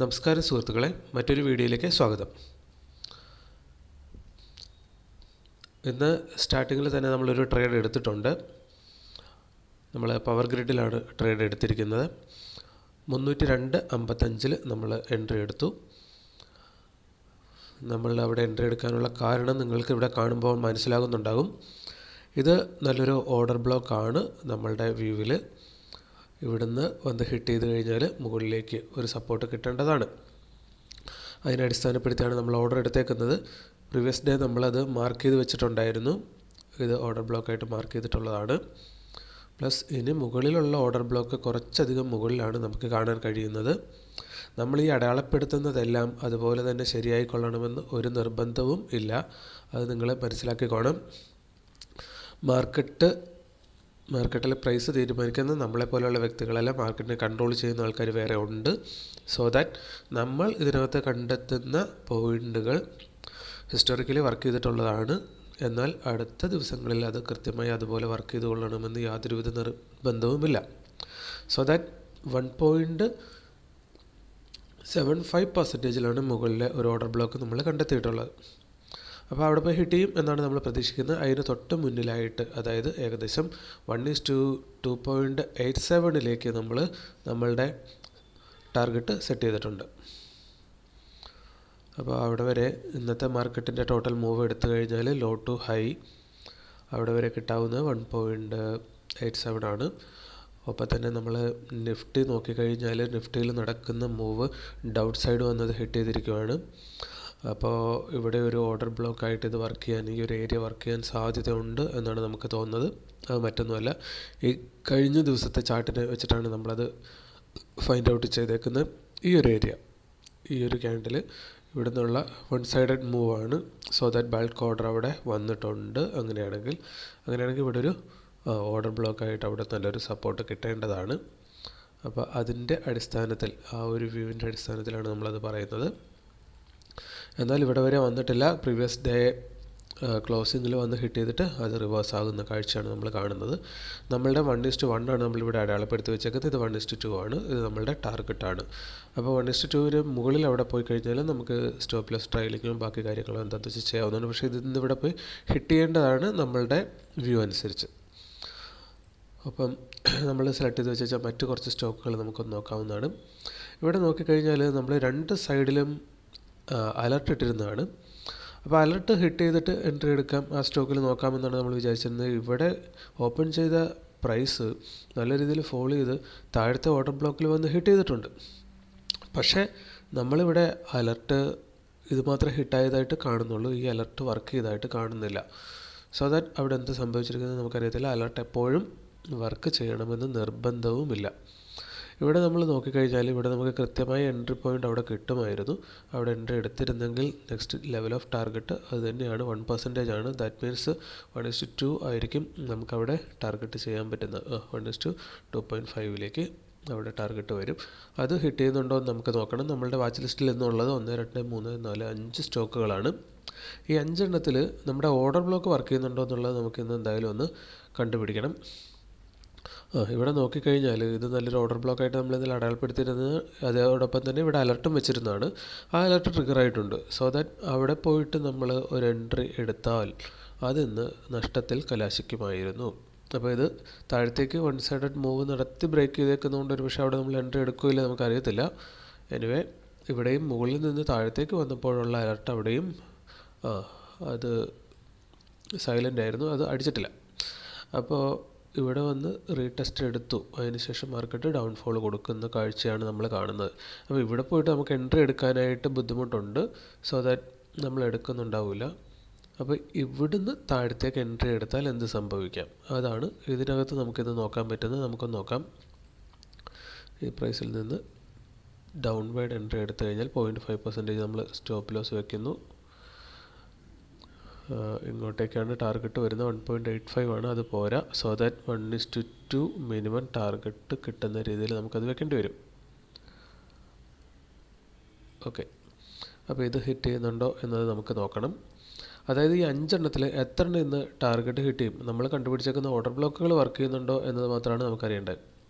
നമസ്കാരം സുഹൃത്തുക്കളെ, മറ്റൊരു വീഡിയോയിലേക്ക് സ്വാഗതം. ഇന്ന് സ്റ്റാർട്ടിങ്ങിൽ തന്നെ നമ്മളൊരു ട്രേഡ് എടുത്തിട്ടുണ്ട്. നമ്മൾ പവർ ഗ്രിഡിലാണ് ട്രേഡ് എടുത്തിരിക്കുന്നത്. 302.55 നമ്മൾ എൻട്രി എടുത്തു. നമ്മൾ അവിടെ എൻട്രി എടുക്കാനുള്ള കാരണം നിങ്ങൾക്ക് ഇവിടെ കാണുമ്പോൾ മനസ്സിലാകുന്നുണ്ടാകും. ഇത് നല്ലൊരു ഓർഡർ ബ്ലോക്കാണ്. നമ്മളുടെ വ്യൂവിൽ ഇവിടുന്ന് വന്ന് ഹിറ്റ് ചെയ്ത് കഴിഞ്ഞാൽ മുകളിലേക്ക് ഒരു സപ്പോർട്ട് കിട്ടേണ്ടതാണ്. അതിനെ അടിസ്ഥാനപ്പെടുത്തിയാണ് നമ്മൾ ഓർഡർ എടുത്തേക്കുന്നത്. പ്രീവിയസ് ഡേ നമ്മളത് മാർക്ക് ചെയ്ത് വെച്ചിട്ടുണ്ടായിരുന്നു. ഇത് ഓർഡർ ബ്ലോക്കായിട്ട് മാർക്ക് ചെയ്തിട്ടുള്ളതാണ്. പ്ലസ് ഇനി മുകളിലുള്ള ഓർഡർ ബ്ലോക്ക് കുറച്ചധികം മുകളിലാണ് നമുക്ക് കാണാൻ കഴിയുന്നത്. നമ്മൾ ഈ അടയാളപ്പെടുത്തുന്നതെല്ലാം അതുപോലെ തന്നെ ശരിയായിക്കൊള്ളണമെന്ന് ഒരു നിർബന്ധവും ഇല്ല. അത് നിങ്ങൾ മനസ്സിലാക്കിക്കോണം. മാർക്കറ്റിലെ പ്രൈസ് തീരുമാനിക്കുന്ന നമ്മളെപ്പോലെയുള്ള വ്യക്തികളല്ല, മാർക്കറ്റിനെ കൺട്രോൾ ചെയ്യുന്ന ആൾക്കാർ വേറെ ഉണ്ട്. സോ ദാറ്റ് നമ്മൾ ഇതിനകത്ത് കണ്ടെത്തുന്ന പോയിൻ്റുകൾ ഹിസ്റ്റോറിക്കലി വർക്ക് ചെയ്തിട്ടുള്ളതാണ്. എന്നാൽ അടുത്ത ദിവസങ്ങളിൽ അത് കൃത്യമായി അതുപോലെ വർക്ക് ചെയ്ത് കൊള്ളണമെന്ന് യാതൊരുവിധ നിർബന്ധവുമില്ല. സോ ദാറ്റ് 1.75% മുകളിലെ ഒരു ഓർഡർ ബ്ലോക്ക് നമ്മൾ കണ്ടെത്തിയിട്ടുള്ളത്. അപ്പോൾ അവിടെ പോയി ഹിറ്റ് ചെയ്യും എന്നാണ് നമ്മൾ പ്രതീക്ഷിക്കുന്നത്. അതിന് തൊട്ട് മുന്നിലായിട്ട്, അതായത് ഏകദേശം 1:2.87 നമ്മൾ നമ്മളുടെ ടാർഗറ്റ് സെറ്റ് ചെയ്തിട്ടുണ്ട്. അപ്പോൾ അവിടെ വരെ ഇന്നത്തെ മാർക്കറ്റിൻ്റെ ടോട്ടൽ മൂവ് എടുത്തു കഴിഞ്ഞാൽ ലോ ടു ഹൈ അവിടെ വരെ കിട്ടാവുന്നത് 1.87 ആണ്. ഒപ്പം തന്നെ നമ്മൾ നിഫ്റ്റി നോക്കിക്കഴിഞ്ഞാൽ നിഫ്റ്റിയിൽ നടക്കുന്ന മൂവ് ഡൗൺ സൈഡ് വന്നത് ഹിറ്റ് ചെയ്തിരിക്കുകയാണ്. അപ്പോൾ ഇവിടെ ഒരു ഓർഡർ ബ്ലോക്കായിട്ട് ഇത് വർക്ക് ചെയ്യാൻ, ഈ ഒരു ഏരിയ വർക്ക് ചെയ്യാൻ സാധ്യതയുണ്ട് എന്നാണ് നമുക്ക് തോന്നുന്നത്. അത് മറ്റൊന്നുമല്ല, ഈ കഴിഞ്ഞ ദിവസത്തെ ചാർട്ടിനെ വെച്ചിട്ടാണ് നമ്മളത് ഫൈൻഡ് ഔട്ട് ചെയ്തേക്കുന്നത്. ഈ ഒരു ഏരിയ, ഈ ഒരു ക്യാൻഡിൽ ഇവിടെ നിന്നുള്ള വൺ സൈഡഡ് മൂവാണ്. സോ ദാറ്റ് ബൾക്ക് ഓർഡർ അവിടെ വന്നിട്ടുണ്ട്. അങ്ങനെയാണെങ്കിൽ ഇവിടെ ഒരു ഓർഡർ ബ്ലോക്കായിട്ട് അവിടെ നല്ലൊരു സപ്പോർട്ട് കിട്ടേണ്ടതാണ്. അപ്പോൾ അതിൻ്റെ അടിസ്ഥാനത്തിൽ, ആ ഒരു വ്യൂവിൻ്റെ അടിസ്ഥാനത്തിലാണ് നമ്മളത് പറയുന്നത്. എന്നാൽ ഇവിടെ വരെ വന്നിട്ടില്ല. പ്രീവിയസ് ഡേ ക്ലോസിങ്ങിൽ വന്ന് ഹിറ്റ് ചെയ്തിട്ട് അത് റിവേഴ്സ് ആകുന്ന കാഴ്ചയാണ് നമ്മൾ കാണുന്നത്. നമ്മളുടെ 1:1 ആണ് നമ്മളിവിടെ അടയാളപ്പെടുത്തി വെച്ചേക്കുന്നത്. ഇത് 1:2 ആണ്. ഇത് നമ്മളുടെ ടാർഗറ്റാണ്. അപ്പോൾ 1:2 മുകളിൽ അവിടെ പോയി കഴിഞ്ഞാൽ നമുക്ക് സ്റ്റോപ്പ് ലോസ് ട്രയലിങ്ങും ബാക്കി കാര്യങ്ങളും എന്താണെന്ന് വെച്ച് ചെയ്യാവുന്നതാണ്. പക്ഷേ ഇതിന്ന് ഇവിടെ പോയി ഹിറ്റ് ചെയ്യേണ്ടതാണ് നമ്മളുടെ വ്യൂ അനുസരിച്ച്. അപ്പം നമ്മൾ സെലക്ട് ചെയ്ത് വെച്ചാൽ മറ്റു കുറച്ച് സ്റ്റോക്കുകൾ നമുക്കൊന്ന് നോക്കാവുന്നതാണ്. ഇവിടെ നോക്കിക്കഴിഞ്ഞാൽ നമ്മൾ രണ്ട് സൈഡിലും അലർട്ട് ഇട്ടിരുന്നതാണ്. അപ്പോൾ അലർട്ട് ഹിറ്റ് ചെയ്തിട്ട് എൻട്രി എടുക്കാം, ആ സ്റ്റോക്കിൽ നോക്കാമെന്നാണ് നമ്മൾ വിചാരിച്ചിരുന്നത്. ഇവിടെ ഓപ്പൺ ചെയ്ത പ്രൈസ് നല്ല രീതിയിൽ ഫോളോ ചെയ്ത് താഴത്തെ ഓർഡർ ബ്ലോക്കിൽ വന്ന് ഹിറ്റ് ചെയ്തിട്ടുണ്ട്. പക്ഷേ നമ്മളിവിടെ അലർട്ട് ഇത് മാത്രമേ ഹിറ്റായതായിട്ട് കാണുന്നുള്ളൂ. ഈ അലർട്ട് വർക്ക് ചെയ്തതായിട്ട് കാണുന്നില്ല. സോ ദാറ്റ് അവിടെ എന്ത് സംഭവിച്ചിരിക്കുന്നത് നമുക്കറിയത്തില്ല. അലർട്ട് എപ്പോഴും വർക്ക് ചെയ്യണമെന്ന് നിർബന്ധവുമില്ല. ഇവിടെ നമ്മൾ നോക്കിക്കഴിഞ്ഞാൽ ഇവിടെ നമുക്ക് കൃത്യമായ എൻട്രി പോയിൻ്റ് അവിടെ കിട്ടുമായിരുന്നു. അവിടെ എൻട്രി എടുത്തിരുന്നെങ്കിൽ നെക്സ്റ്റ് ലെവൽ ഓഫ് ടാർഗറ്റ് അത് തന്നെയാണ്, 1% ആണ്. ദാറ്റ് മീൻസ് 1:2 ആയിരിക്കും നമുക്കവിടെ ടാർഗറ്റ് ചെയ്യാൻ പറ്റുന്നത്. 1:2.5 അവിടെ ടാർഗറ്റ് വരും. അത് ഹിറ്റ് ചെയ്യുന്നുണ്ടോ എന്ന് നമുക്ക് നോക്കണം. നമ്മളുടെ വാച്ച് ലിസ്റ്റിൽ നിന്നുള്ളത് 1, 2, 3, 4, 5 സ്റ്റോക്കുകളാണ്. ഈ 5 എണ്ണത്തിൽ നമ്മുടെ ഓർഡർ ബ്ലോക്ക് വർക്ക് ചെയ്യുന്നുണ്ടോ എന്നുള്ളത് നമുക്കിന്ന് എന്തായാലും ഒന്ന് കണ്ടുപിടിക്കണം. ഇവിടെ നോക്കിക്കഴിഞ്ഞാൽ ഇത് നല്ലൊരു ഓർഡർ ബ്ലോക്കായിട്ട് നമ്മളിതിൽ അടയാളപ്പെടുത്തിയിരുന്നത്. അതോടൊപ്പം തന്നെ ഇവിടെ അലർട്ടും വെച്ചിരുന്നതാണ്. ആ അലർട്ട് ട്രിഗർ ആയിട്ടുണ്ട്. സോ ദാറ്റ് അവിടെ പോയിട്ട് നമ്മൾ ഒരു എൻട്രി എടുത്താൽ അതിന്ന് നഷ്ടത്തിൽ കലാശിക്കുമായിരുന്നു. അപ്പോൾ ഇത് താഴത്തേക്ക് വൺ സൈഡഡ് മൂവ് നടത്തി ബ്രേക്ക് ചെയ്തേക്കുന്നതുകൊണ്ട് ഒരു പക്ഷേ അവിടെ നമ്മൾ എൻട്രി എടുക്കില്ല, നമുക്കറിയത്തില്ല. എനിവേ ഇവിടെയും മുകളിൽ നിന്ന് താഴത്തേക്ക് വന്നപ്പോഴുള്ള അലർട്ട് അവിടെയും അത് സൈലൻ്റ് ആയിരുന്നു, അത് അടിച്ചിട്ടില്ല. അപ്പോൾ ഇവിടെ വന്ന് റീടെസ്റ്റ് എടുത്തു. അതിനുശേഷം മാർക്കറ്റ് ഡൗൺഫോൾ കൊടുക്കുന്ന കാഴ്ചയാണ് നമ്മൾ കാണുന്നത്. അപ്പോൾ ഇവിടെ പോയിട്ട് നമുക്ക് എൻട്രി എടുക്കാനായിട്ട് ബുദ്ധിമുട്ടുണ്ട്. സോ ദാറ്റ് നമ്മൾ എടുക്കുന്നുണ്ടാവില്ല. അപ്പോൾ ഇവിടുന്ന് താഴത്തേക്ക് എൻട്രി എടുത്താൽ എന്ത് സംഭവിക്കാം, അതാണ് ഇതിനകത്ത് നമുക്കിത് നോക്കാൻ പറ്റുന്നത്. നമുക്കൊന്ന് നോക്കാം. ഈ പ്രൈസിൽ നിന്ന് ഡൗൺവേർഡ് എൻട്രി എടുത്തു കഴിഞ്ഞാൽ 0.5% നമ്മൾ സ്റ്റോപ്പ് ലോസ് വയ്ക്കുന്നു. ഇങ്ങോട്ടേക്കാണ് ടാർഗറ്റ് വരുന്നത്. 1.85 ആണ്, അത് പോരാ. സോ ദാറ്റ് 1:2 മിനിമം ടാർഗറ്റ് കിട്ടുന്ന രീതിയിൽ നമുക്കത് വെക്കേണ്ടി വരും. ഓക്കെ, അപ്പോൾ ഇത് ഹിറ്റ് ചെയ്യുന്നുണ്ടോ എന്നത് നമുക്ക് നോക്കണം. അതായത് ഈ 5 എണ്ണത്തിൽ എത്ര എണ്ണം ഇന്ന് ടാർഗറ്റ് ഹിറ്റ് ചെയ്യും, നമ്മൾ കണ്ടുപിടിച്ചേക്കുന്ന ഓർഡർ ബ്ലോക്കുകൾ വർക്ക് ചെയ്യുന്നുണ്ടോ എന്നത് മാത്രമാണ് നമുക്കറിയേണ്ടത്.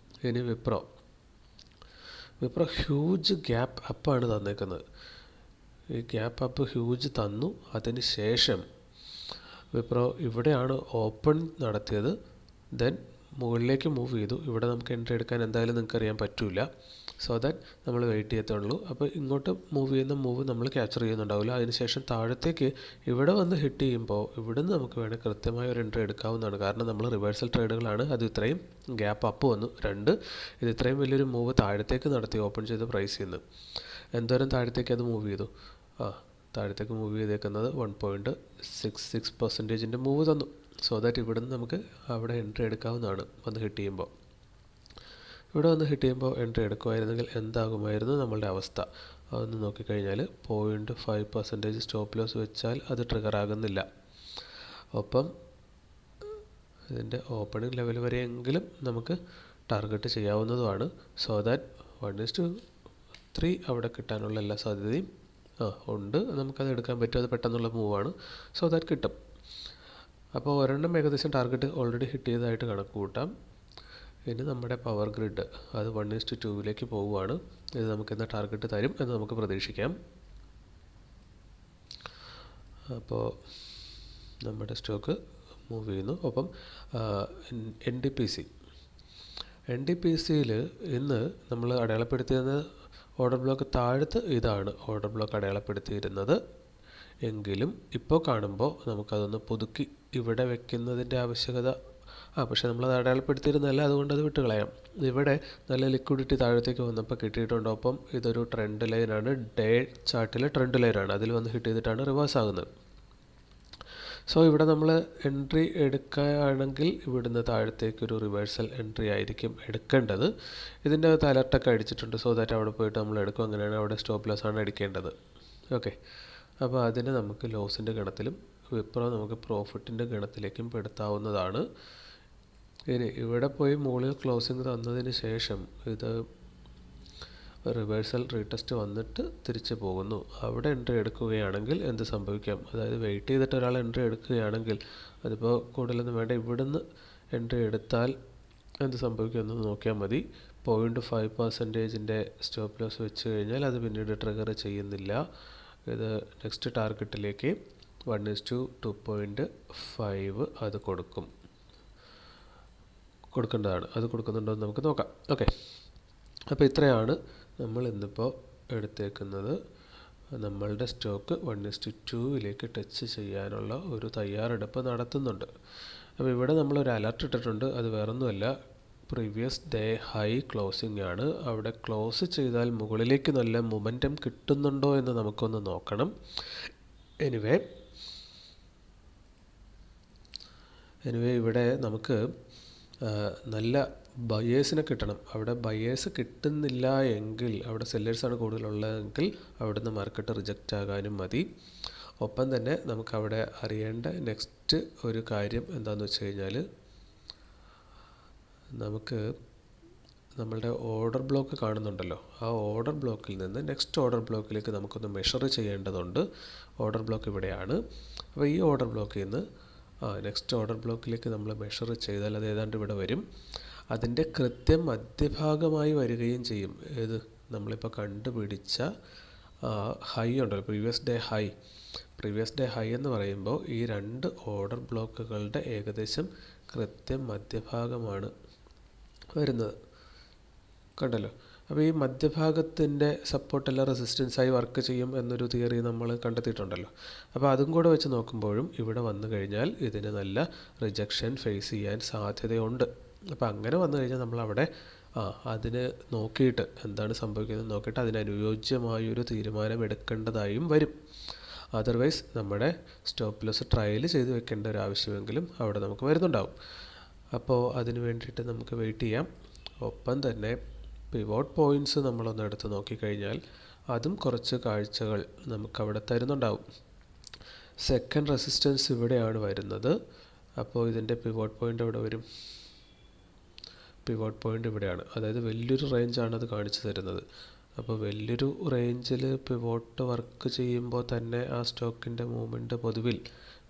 ഇനി വിപ്രോ ഹ്യൂജ് ഗ്യാപ്പ് അപ്പാണ് തന്നേക്കുന്നത്. ഈ ഗ്യാപ്പ് അപ്പ് ഹ്യൂജ് തന്നു. അതിന് ശേഷം വിപ്രോ ഇവിടെയാണ് ഓപ്പൺ നടത്തിയത്. ദെൻ മുകളിലേക്ക് മൂവ് ചെയ്തു. ഇവിടെ നമുക്ക് എൻട്രി എടുക്കാൻ എന്തായാലും നിങ്ങൾക്കറിയാൻ പറ്റില്ല. സോ ദാറ്റ് നമ്മൾ വെയിറ്റ് ചെയ്യത്തുള്ളൂ. അപ്പോൾ ഇങ്ങോട്ട് മൂവ് ചെയ്യുന്ന മൂവ് നമ്മൾ ക്യാപ്ചർ ചെയ്യുന്നുണ്ടാവില്ല. അതിനുശേഷം താഴത്തേക്ക് ഇവിടെ വന്ന് ഹിറ്റ് ചെയ്യുമ്പോൾ ഇവിടുന്ന് നമുക്ക് വേണമെങ്കിൽ കൃത്യമായ ഒരു എൻട്രി എടുക്കാവുന്നതാണ്. കാരണം നമ്മൾ റിവേഴ്സൽ ട്രേഡുകളാണ്. അത് ഇത്രയും ഗ്യാപ്പ് അപ്പ് വന്നു. 2 ഇത് ഇത്രയും വലിയൊരു മൂവ് താഴത്തേക്ക് നടത്തി ഓപ്പൺ ചെയ്ത് പ്രൈസ് ചെയ്യുന്നു. എന്തോരം താഴത്തേക്ക് അത് മൂവ് ചെയ്തു? താഴത്തേക്ക് മൂവ് ചെയ്തേക്കുന്നത് 1.66% മൂവ് തന്നു. സോ ദാറ്റ് ഇവിടുന്ന് നമുക്ക് അവിടെ എൻട്രി എടുക്കാവുന്നതാണ്. വന്ന് ഹിറ്റ് ചെയ്യുമ്പോൾ ഇവിടെ വന്ന് ഹിറ്റ് ചെയ്യുമ്പോൾ എൻട്രി എടുക്കുമായിരുന്നെങ്കിൽ എന്താകുമായിരുന്നു നമ്മളുടെ അവസ്ഥ? അതൊന്ന് നോക്കിക്കഴിഞ്ഞാൽ 0.5% സ്റ്റോപ്പ് ലോസ് വെച്ചാൽ അത് ട്രിഗർ ആകുന്നില്ല. ഒപ്പം ഇതിൻ്റെ ഓപ്പണിംഗ് ലെവൽ വരെയെങ്കിലും നമുക്ക് ടാർഗറ്റ് ചെയ്യാവുന്നതുമാണ്. സോ ദാറ്റ് 1:3 അവിടെ കിട്ടാനുള്ള എല്ലാ സാധ്യതയും ഉണ്ട്. നമുക്കത് എടുക്കാൻ പറ്റും. അത് പെട്ടെന്നുള്ള മൂവാണ്. സോ ദാറ്റ് കിട്ടും. അപ്പോൾ ഒരെണ്ണം ഏകദേശം ടാർഗറ്റ് ഓൾറെഡി ഹിറ്റ് ചെയ്തതായിട്ട് കണക്ക് കൂട്ടാം. ഇനി നമ്മുടെ പവർ ഗ്രിഡ് അത് 1:2 പോവുകയാണ്. ഇത് നമുക്കെന്താ ടാർഗറ്റ് തരും എന്ന് നമുക്ക് പ്രതീക്ഷിക്കാം. അപ്പോൾ നമ്മുടെ സ്റ്റോക്ക് മൂവ് ചെയ്യുന്നു. ഒപ്പം NDPCയിൽ ഇന്ന് നമ്മൾ അടയാളപ്പെടുത്തിയത് ഓർഡർ ബ്ലോക്ക് താഴത്ത് ഇതാണ് ഓർഡർ ബ്ലോക്ക് അടയാളപ്പെടുത്തിയിരുന്നത്. എങ്കിലും ഇപ്പോൾ കാണുമ്പോൾ നമുക്കതൊന്ന് പുതുക്കി ഇവിടെ വെക്കുന്നതിൻ്റെ ആവശ്യകത പക്ഷേ നമ്മളത് അടയാളപ്പെടുത്തിയിരുന്നല്ല, അതുകൊണ്ട് അത് വിട്ടുകളയാം. ഇവിടെ നല്ല ലിക്വിഡിറ്റി താഴത്തേക്ക് വന്നപ്പോൾ കിട്ടിയിട്ടുണ്ട്. ഒപ്പം ഇതൊരു ട്രെൻഡ് ലൈനാണ്. ഡേ ചാർട്ടിലെ ട്രെൻഡ് ലൈനാണ്. അതിൽ വന്ന് ഹിറ്റ് ചെയ്തിട്ടാണ് റിവേഴ്സ് ആകുന്നത്. സോ ഇവിടെ നമ്മൾ എൻട്രി എടുക്കുകയാണെങ്കിൽ ഇവിടുന്ന് താഴത്തേക്കൊരു റിവേഴ്സൽ എൻട്രി ആയിരിക്കും എടുക്കേണ്ടത്. ഇതിൻ്റെ അകത്ത് അലർട്ടൊക്കെ അടിച്ചിട്ടുണ്ട്. സോ ദാറ്റ് അവിടെ പോയിട്ട് നമ്മൾ എടുക്കും. അങ്ങനെയാണ് അവിടെ സ്റ്റോപ്പ് ലോസ് ആണ് അടിക്കേണ്ടത്. ഓക്കെ, അപ്പോൾ അതിനെ നമുക്ക് ലോസിൻ്റെ ഗണത്തിലും വിപ്രോ നമുക്ക് പ്രോഫിറ്റിൻ്റെ ഗണത്തിലേക്കും പെടുത്താവുന്നതാണ്. ഇനി ഇവിടെ പോയി മുകളിൽ ക്ലോസിങ് തന്നതിന് ശേഷം ഇത് റിവേഴ്സൽ റീടെസ്റ്റ് വന്നിട്ട് തിരിച്ച് പോകുന്നു. അവിടെ എൻട്രി എടുക്കുകയാണെങ്കിൽ എന്ത് സംഭവിക്കാം? അതായത് വെയിറ്റ് ചെയ്തിട്ട് ഒരാൾ എൻട്രി എടുക്കുകയാണെങ്കിൽ അതിപ്പോൾ കൂടുതലൊന്നും വേണ്ട. ഇവിടുന്ന് എൻട്രി എടുത്താൽ എന്ത് സംഭവിക്കുമെന്ന് നോക്കിയാൽ മതി. 0.5% സ്റ്റോപ്പ് ലോസ് വെച്ച് കഴിഞ്ഞാൽ അത് പിന്നീട് ട്രിഗർ ചെയ്യുന്നില്ല. ഇത് നെക്സ്റ്റ് ടാർഗറ്റിലേക്ക് 1:2.5 അത് കൊടുക്കേണ്ടതാണ്. അത് കൊടുക്കുന്നുണ്ടോ എന്ന് നമുക്ക് നോക്കാം. ഓക്കെ, അപ്പോൾ ഇത്രയാണ് നമ്മൾ ഇന്നിപ്പോൾ എടുത്തേക്കുന്നത്. നമ്മളുടെ സ്റ്റോക്ക് 1:2 ടച്ച് ചെയ്യാനുള്ള ഒരു തയ്യാറെടുപ്പ് നടത്തുന്നുണ്ട്. അപ്പോൾ ഇവിടെ നമ്മളൊരു അലർട്ട് ഇട്ടിട്ടുണ്ട്. അത് വേറൊന്നുമല്ല, പ്രീവിയസ് ഡേ ഹൈ ക്ലോസിംഗ് ആണ്. അവിടെ ക്ലോസ് ചെയ്താൽ മുകളിലേക്ക് നല്ല മൊമെൻറ്റം കിട്ടുന്നുണ്ടോ എന്ന് നമുക്കൊന്ന് നോക്കണം. എനിവേ ഇവിടെ നമുക്ക് നല്ല ബയേഴ്സിനെ കിട്ടണം. അവിടെ ബയേഴ്സ് കിട്ടുന്നില്ല എങ്കിൽ, അവിടെ സെല്ലേഴ്സാണ് കൂടുതലുള്ളതെങ്കിൽ അവിടുന്ന് മാർക്കറ്റ് റിജക്റ്റ് ആകാനും മതി. ഒപ്പം തന്നെ നമുക്കവിടെ അറിയേണ്ട നെക്സ്റ്റ് ഒരു കാര്യം എന്താണെന്ന് വെച്ച് കഴിഞ്ഞാൽ, നമുക്ക് നമ്മളുടെ ഓർഡർ ബ്ലോക്ക് കാണുന്നുണ്ടല്ലോ, ആ ഓർഡർ ബ്ലോക്കിൽ നിന്ന് നെക്സ്റ്റ് ഓർഡർ ബ്ലോക്കിലേക്ക് നമുക്കൊന്ന് മെഷർ ചെയ്യേണ്ടതുണ്ട്. ഓർഡർ ബ്ലോക്ക് ഇവിടെയാണ്. അപ്പോൾ ഈ ഓർഡർ ബ്ലോക്കിൽ നിന്ന് നെക്സ്റ്റ് ഓർഡർ ബ്ലോക്കിലേക്ക് നമ്മൾ മെഷർ ചെയ്താൽ അത് ഏതാണ്ട് ഇവിടെ വരും. അതിൻ്റെ കൃത്യം മധ്യഭാഗമായി വരികയും ചെയ്യും. ഏത് നമ്മളിപ്പോൾ കണ്ടുപിടിച്ച ഹൈ ഉണ്ടല്ലോ, പ്രീവിയസ് ഡേ ഹൈ എന്ന് പറയുമ്പോൾ ഈ 2 ഓർഡർ ബ്ലോക്കുകളുടെ ഏകദേശം കൃത്യം മധ്യഭാഗമാണ് വരുന്നത്. കണ്ടല്ലോ. അപ്പോൾ ഈ മധ്യഭാഗത്തിൻ്റെ സപ്പോർട്ടെല്ലാം റെസിസ്റ്റൻസായി വർക്ക് ചെയ്യും എന്നൊരു തിയറി നമ്മൾ കണ്ടെത്തിയിട്ടുണ്ടല്ലോ. അപ്പോൾ അതും കൂടെ വെച്ച് നോക്കുമ്പോഴും ഇവിടെ വന്നു കഴിഞ്ഞാൽ ഇതിന് നല്ല റിജക്ഷൻ ഫേസ് ചെയ്യാൻ സാധ്യതയുണ്ട്. അപ്പോൾ അങ്ങനെ വന്നു കഴിഞ്ഞാൽ നമ്മളവിടെ അതിന് നോക്കിയിട്ട് എന്താണ് സംഭവിക്കുന്നത് നോക്കിയിട്ട് അതിനനുയോജ്യമായൊരു തീരുമാനം എടുക്കേണ്ടതായും വരും. അതർവൈസ് നമ്മുടെ സ്റ്റോപ്പ് ലോസ് ട്രയൽ ചെയ്ത് വെക്കേണ്ട ഒരു ആവശ്യമെങ്കിലും അവിടെ നമുക്ക് വരുന്നുണ്ടാവും. അപ്പോൾ അതിന് വേണ്ടിയിട്ട് നമുക്ക് വെയിറ്റ് ചെയ്യാം. ഒപ്പം തന്നെ പിവോട്ട് പോയിൻറ്റ്സ് നമ്മളൊന്ന് എടുത്ത് നോക്കിക്കഴിഞ്ഞാൽ അതും കുറച്ച് കാഴ്ചകൾ നമുക്കവിടെ തരുന്നുണ്ടാവും. സെക്കൻഡ് റെസിസ്റ്റൻസ് ഇവിടെയാണ് വരുന്നത്. അപ്പോൾ ഇതിൻ്റെ പിവോട്ട് പോയിൻ്റ് എവിടെ വരും? പിവോട്ട് പോയിൻ്റ് ഇവിടെയാണ്. അതായത് വലിയൊരു റേഞ്ചാണ് അത് കാണിച്ചു തരുന്നത്. അപ്പോൾ വലിയൊരു റേഞ്ചിൽ പിവോട്ട് വർക്ക് ചെയ്യുമ്പോൾ തന്നെ ആ സ്റ്റോക്കിൻ്റെ മൂവ്മെൻറ്റ് പൊതുവിൽ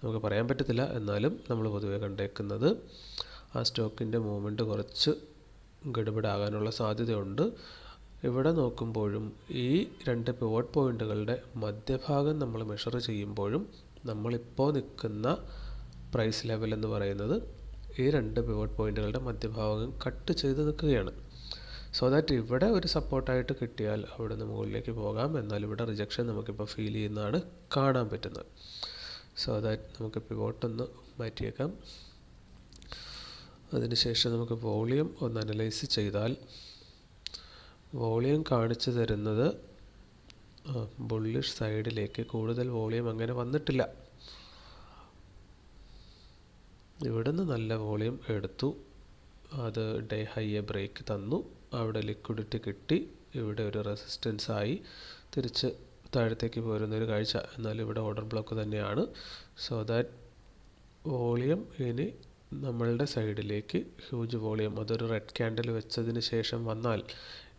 നമുക്ക് പറയാൻ പറ്റത്തില്ല. എന്നാലും നമ്മൾ പൊതുവെ കണ്ടേക്കുന്നത് ആ സ്റ്റോക്കിൻ്റെ മൂവ്മെൻറ്റ് കുറച്ച് ഗഡബഡാകാനുള്ള സാധ്യതയുണ്ട്. ഇവിടെ നോക്കുമ്പോഴും ഈ രണ്ട് പിവോട്ട് പോയിന്റുകളുടെ മധ്യഭാഗം നമ്മൾ മെഷർ ചെയ്യുമ്പോഴും നമ്മളിപ്പോൾ നിൽക്കുന്ന പ്രൈസ് ലെവൽ എന്ന് പറയുന്നത് ഈ രണ്ട് പിവോട്ട് പോയിന്റുകളുടെ മധ്യഭാഗം കട്ട് ചെയ്ത് നിൽക്കുകയാണ്. സോ ദാറ്റ് ഇവിടെ ഒരു സപ്പോർട്ടായിട്ട് കിട്ടിയാൽ അവിടെ നിന്ന് മുകളിലേക്ക് പോകാം. എന്നാൽ ഇവിടെ റിജക്ഷൻ നമുക്കിപ്പോൾ ഫീൽ ചെയ്യുന്നതാണ് കാണാൻ പറ്റുന്നത്. സോ ദാറ്റ് നമുക്ക് പിവോട്ടൊന്ന് മാറ്റിയേക്കാം. അതിനുശേഷം നമുക്ക് വോളിയം ഒന്ന് അനലൈസ് ചെയ്താൽ വോളിയം കാണിച്ചു തരുന്നത് ബുള്ളിഷ് സൈഡിലേക്ക് കൂടുതൽ വോളിയം അങ്ങനെ വന്നിട്ടില്ല. ഇവിടുന്ന് നല്ല വോളിയം എടുത്തു, അത് ഡേ ഹൈയെ ബ്രേക്ക് തന്നു, അവിടെ ലിക്വിഡിറ്റി കിട്ടി, ഇവിടെ ഒരു റെസിസ്റ്റൻസ് ആയി തിരിച്ച് താഴത്തേക്ക് പോരുന്നൊരു കാഴ്ച. എന്നാൽ ഇവിടെ ഓർഡർ ബ്ലോക്ക് തന്നെയാണ്. സോ ദാറ്റ് വോളിയം ഇനി നമ്മളുടെ സൈഡിലേക്ക് ഹ്യൂജ് വോളിയം അതൊരു റെഡ് ക്യാൻഡിൽ വെച്ചതിന് ശേഷം വന്നാൽ,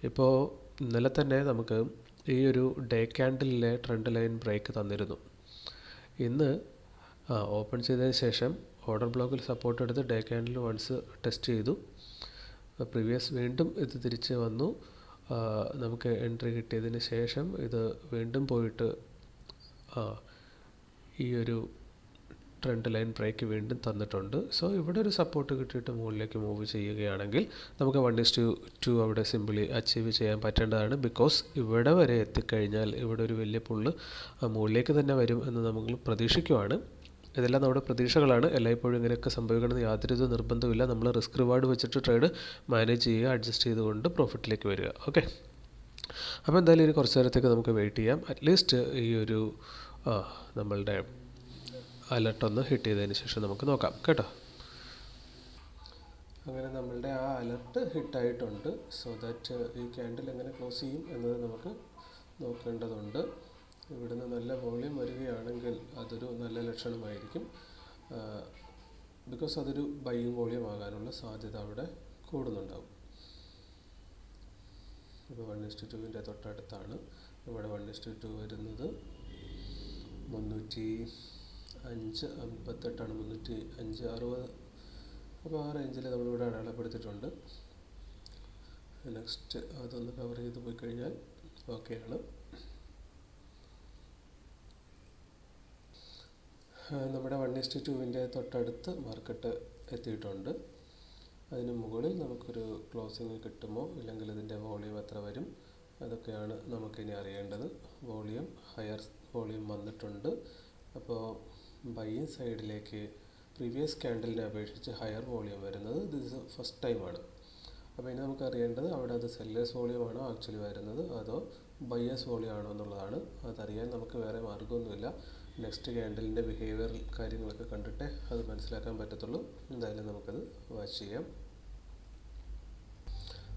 ഇപ്പോൾ ഇന്നലെ തന്നെ നമുക്ക് ഈ ഒരു ഡേ ക്യാൻഡിലെ ട്രെൻഡ് ലൈൻ ബ്രേക്ക് തന്നിരുന്നു. ഇന്ന് ഓപ്പൺ ചെയ്തതിന് ശേഷം ഓർഡർ ബ്ലോക്കിൽ സപ്പോർട്ട് എടുത്ത് ഡേ ക്യാൻഡിൽ വൺസ് ടെസ്റ്റ് ചെയ്തു, പ്രീവിയസ് വീണ്ടും ഇത് തിരിച്ച് വന്നു, നമുക്ക് എൻട്രി കിട്ടിയതിന് ശേഷം ഇത് വീണ്ടും പോയിട്ട് ഈ ഒരു ട്രെൻഡ് ലൈൻ ബ്രേക്ക് വീണ്ടും തന്നിട്ടുണ്ട്. സോ ഇവിടെ ഒരു സപ്പോർട്ട് കിട്ടിയിട്ട് മുകളിലേക്ക് മൂവ് ചെയ്യുകയാണെങ്കിൽ നമുക്ക് 1:2 അവിടെ സിമ്പിളി അച്ചീവ് ചെയ്യാൻ പറ്റേണ്ടതാണ്. ബിക്കോസ് ഇവിടെ വരെ എത്തിക്കഴിഞ്ഞാൽ ഇവിടെ ഒരു വലിയ പുള്ള് മുകളിലേക്ക് തന്നെ വരും എന്ന് നമ്മൾ പ്രതീക്ഷിക്കുവാണ്. ഇതെല്ലാം നമ്മുടെ പ്രതീക്ഷകളാണ്. എല്ലായ്പ്പോഴും ഇങ്ങനെയൊക്കെ സംഭവിക്കണമെന്ന് യാതൊരു നിർബന്ധമില്ല. നമ്മൾ റിസ്ക് റിവാർഡ് വെച്ചിട്ട് ട്രേഡ് മാനേജ് ചെയ്യുക, അഡ്ജസ്റ്റ് ചെയ്തുകൊണ്ട് പ്രോഫിറ്റിലേക്ക് വരിക. ഓക്കെ, അപ്പോൾ എന്തായാലും ഇനി കുറച്ച് നേരത്തേക്ക് നമുക്ക് വെയിറ്റ് ചെയ്യാം. അറ്റ്ലീസ്റ്റ് ഈ ഒരു നമ്മളുടെ അലർട്ടൊന്ന് ഹിറ്റ് ചെയ്തതിന് ശേഷം നമുക്ക് നോക്കാം കേട്ടോ. അങ്ങനെ നമ്മളുടെ ആ അലർട്ട് ഹിറ്റായിട്ടുണ്ട്. സോ ദാറ്റ് ഈ ക്യാൻഡിൽ എങ്ങനെ ക്ലോസ് ചെയ്യും എന്നത് നമുക്ക് നോക്കേണ്ടതുണ്ട്. ഇവിടുന്ന് നല്ല വോളിയം വരികയാണെങ്കിൽ അതൊരു നല്ല ലക്ഷണമായിരിക്കും. ബിക്കോസ് അതൊരു ബൈയിങ് വോളിയം ആകാനുള്ള സാധ്യത അവിടെ കൂടുന്നുണ്ടാവും. ഇപ്പോൾ 1:2 തൊട്ടടുത്താണ്. ഇവിടെ 1:2 വരുന്നത് 305.58 305.60. അപ്പോൾ ആ റേഞ്ചിൽ നമ്മളിവിടെ അടയാളപ്പെടുത്തിയിട്ടുണ്ട്. നെക്സ്റ്റ് അതൊന്ന് കവർ ചെയ്ത് പോയി കഴിഞ്ഞാൽ ഓക്കെയാണ്. നമ്മുടെ 1:2 തൊട്ടടുത്ത് മാർക്കറ്റ് എത്തിയിട്ടുണ്ട്. അതിന് മുകളിൽ നമുക്കൊരു ക്ലോസിങ് കിട്ടുമോ, ഇല്ലെങ്കിൽ ഇതിൻ്റെ വോളിയം എത്ര വരും, അതൊക്കെയാണ് നമുക്കിനി അറിയേണ്ടത്. വോളിയം ഹയർ വോളിയം വന്നിട്ടുണ്ട്. അപ്പോൾ ബൈയിങ് സൈഡിലേക്ക് പ്രീവിയസ് ക്യാൻഡലിനെ അപേക്ഷിച്ച് ഹയർ വോളിയം വരുന്നത് ദിസ് ഫസ്റ്റ് ടൈമാണ്. അപ്പോൾ ഇനി നമുക്ക് അറിയേണ്ടത് അവിടെ അത് സെല്ലേഴ്സ് വോളിയം ആണോ ആക്ച്വലി വരുന്നത് അതോ ബയേഴ്സ് വോളിയം ആണോ എന്നുള്ളതാണ്. അതറിയാൻ നമുക്ക് വേറെ മാർഗ്ഗമൊന്നുമില്ല. നെക്സ്റ്റ് ക്യാൻഡലിൻ്റെ ബിഹേവിയർ കാര്യങ്ങളൊക്കെ കണ്ടിട്ടേ അത് മനസ്സിലാക്കാൻ പറ്റത്തുള്ളൂ. എന്തായാലും നമുക്കത് വാച്ച് ചെയ്യാം.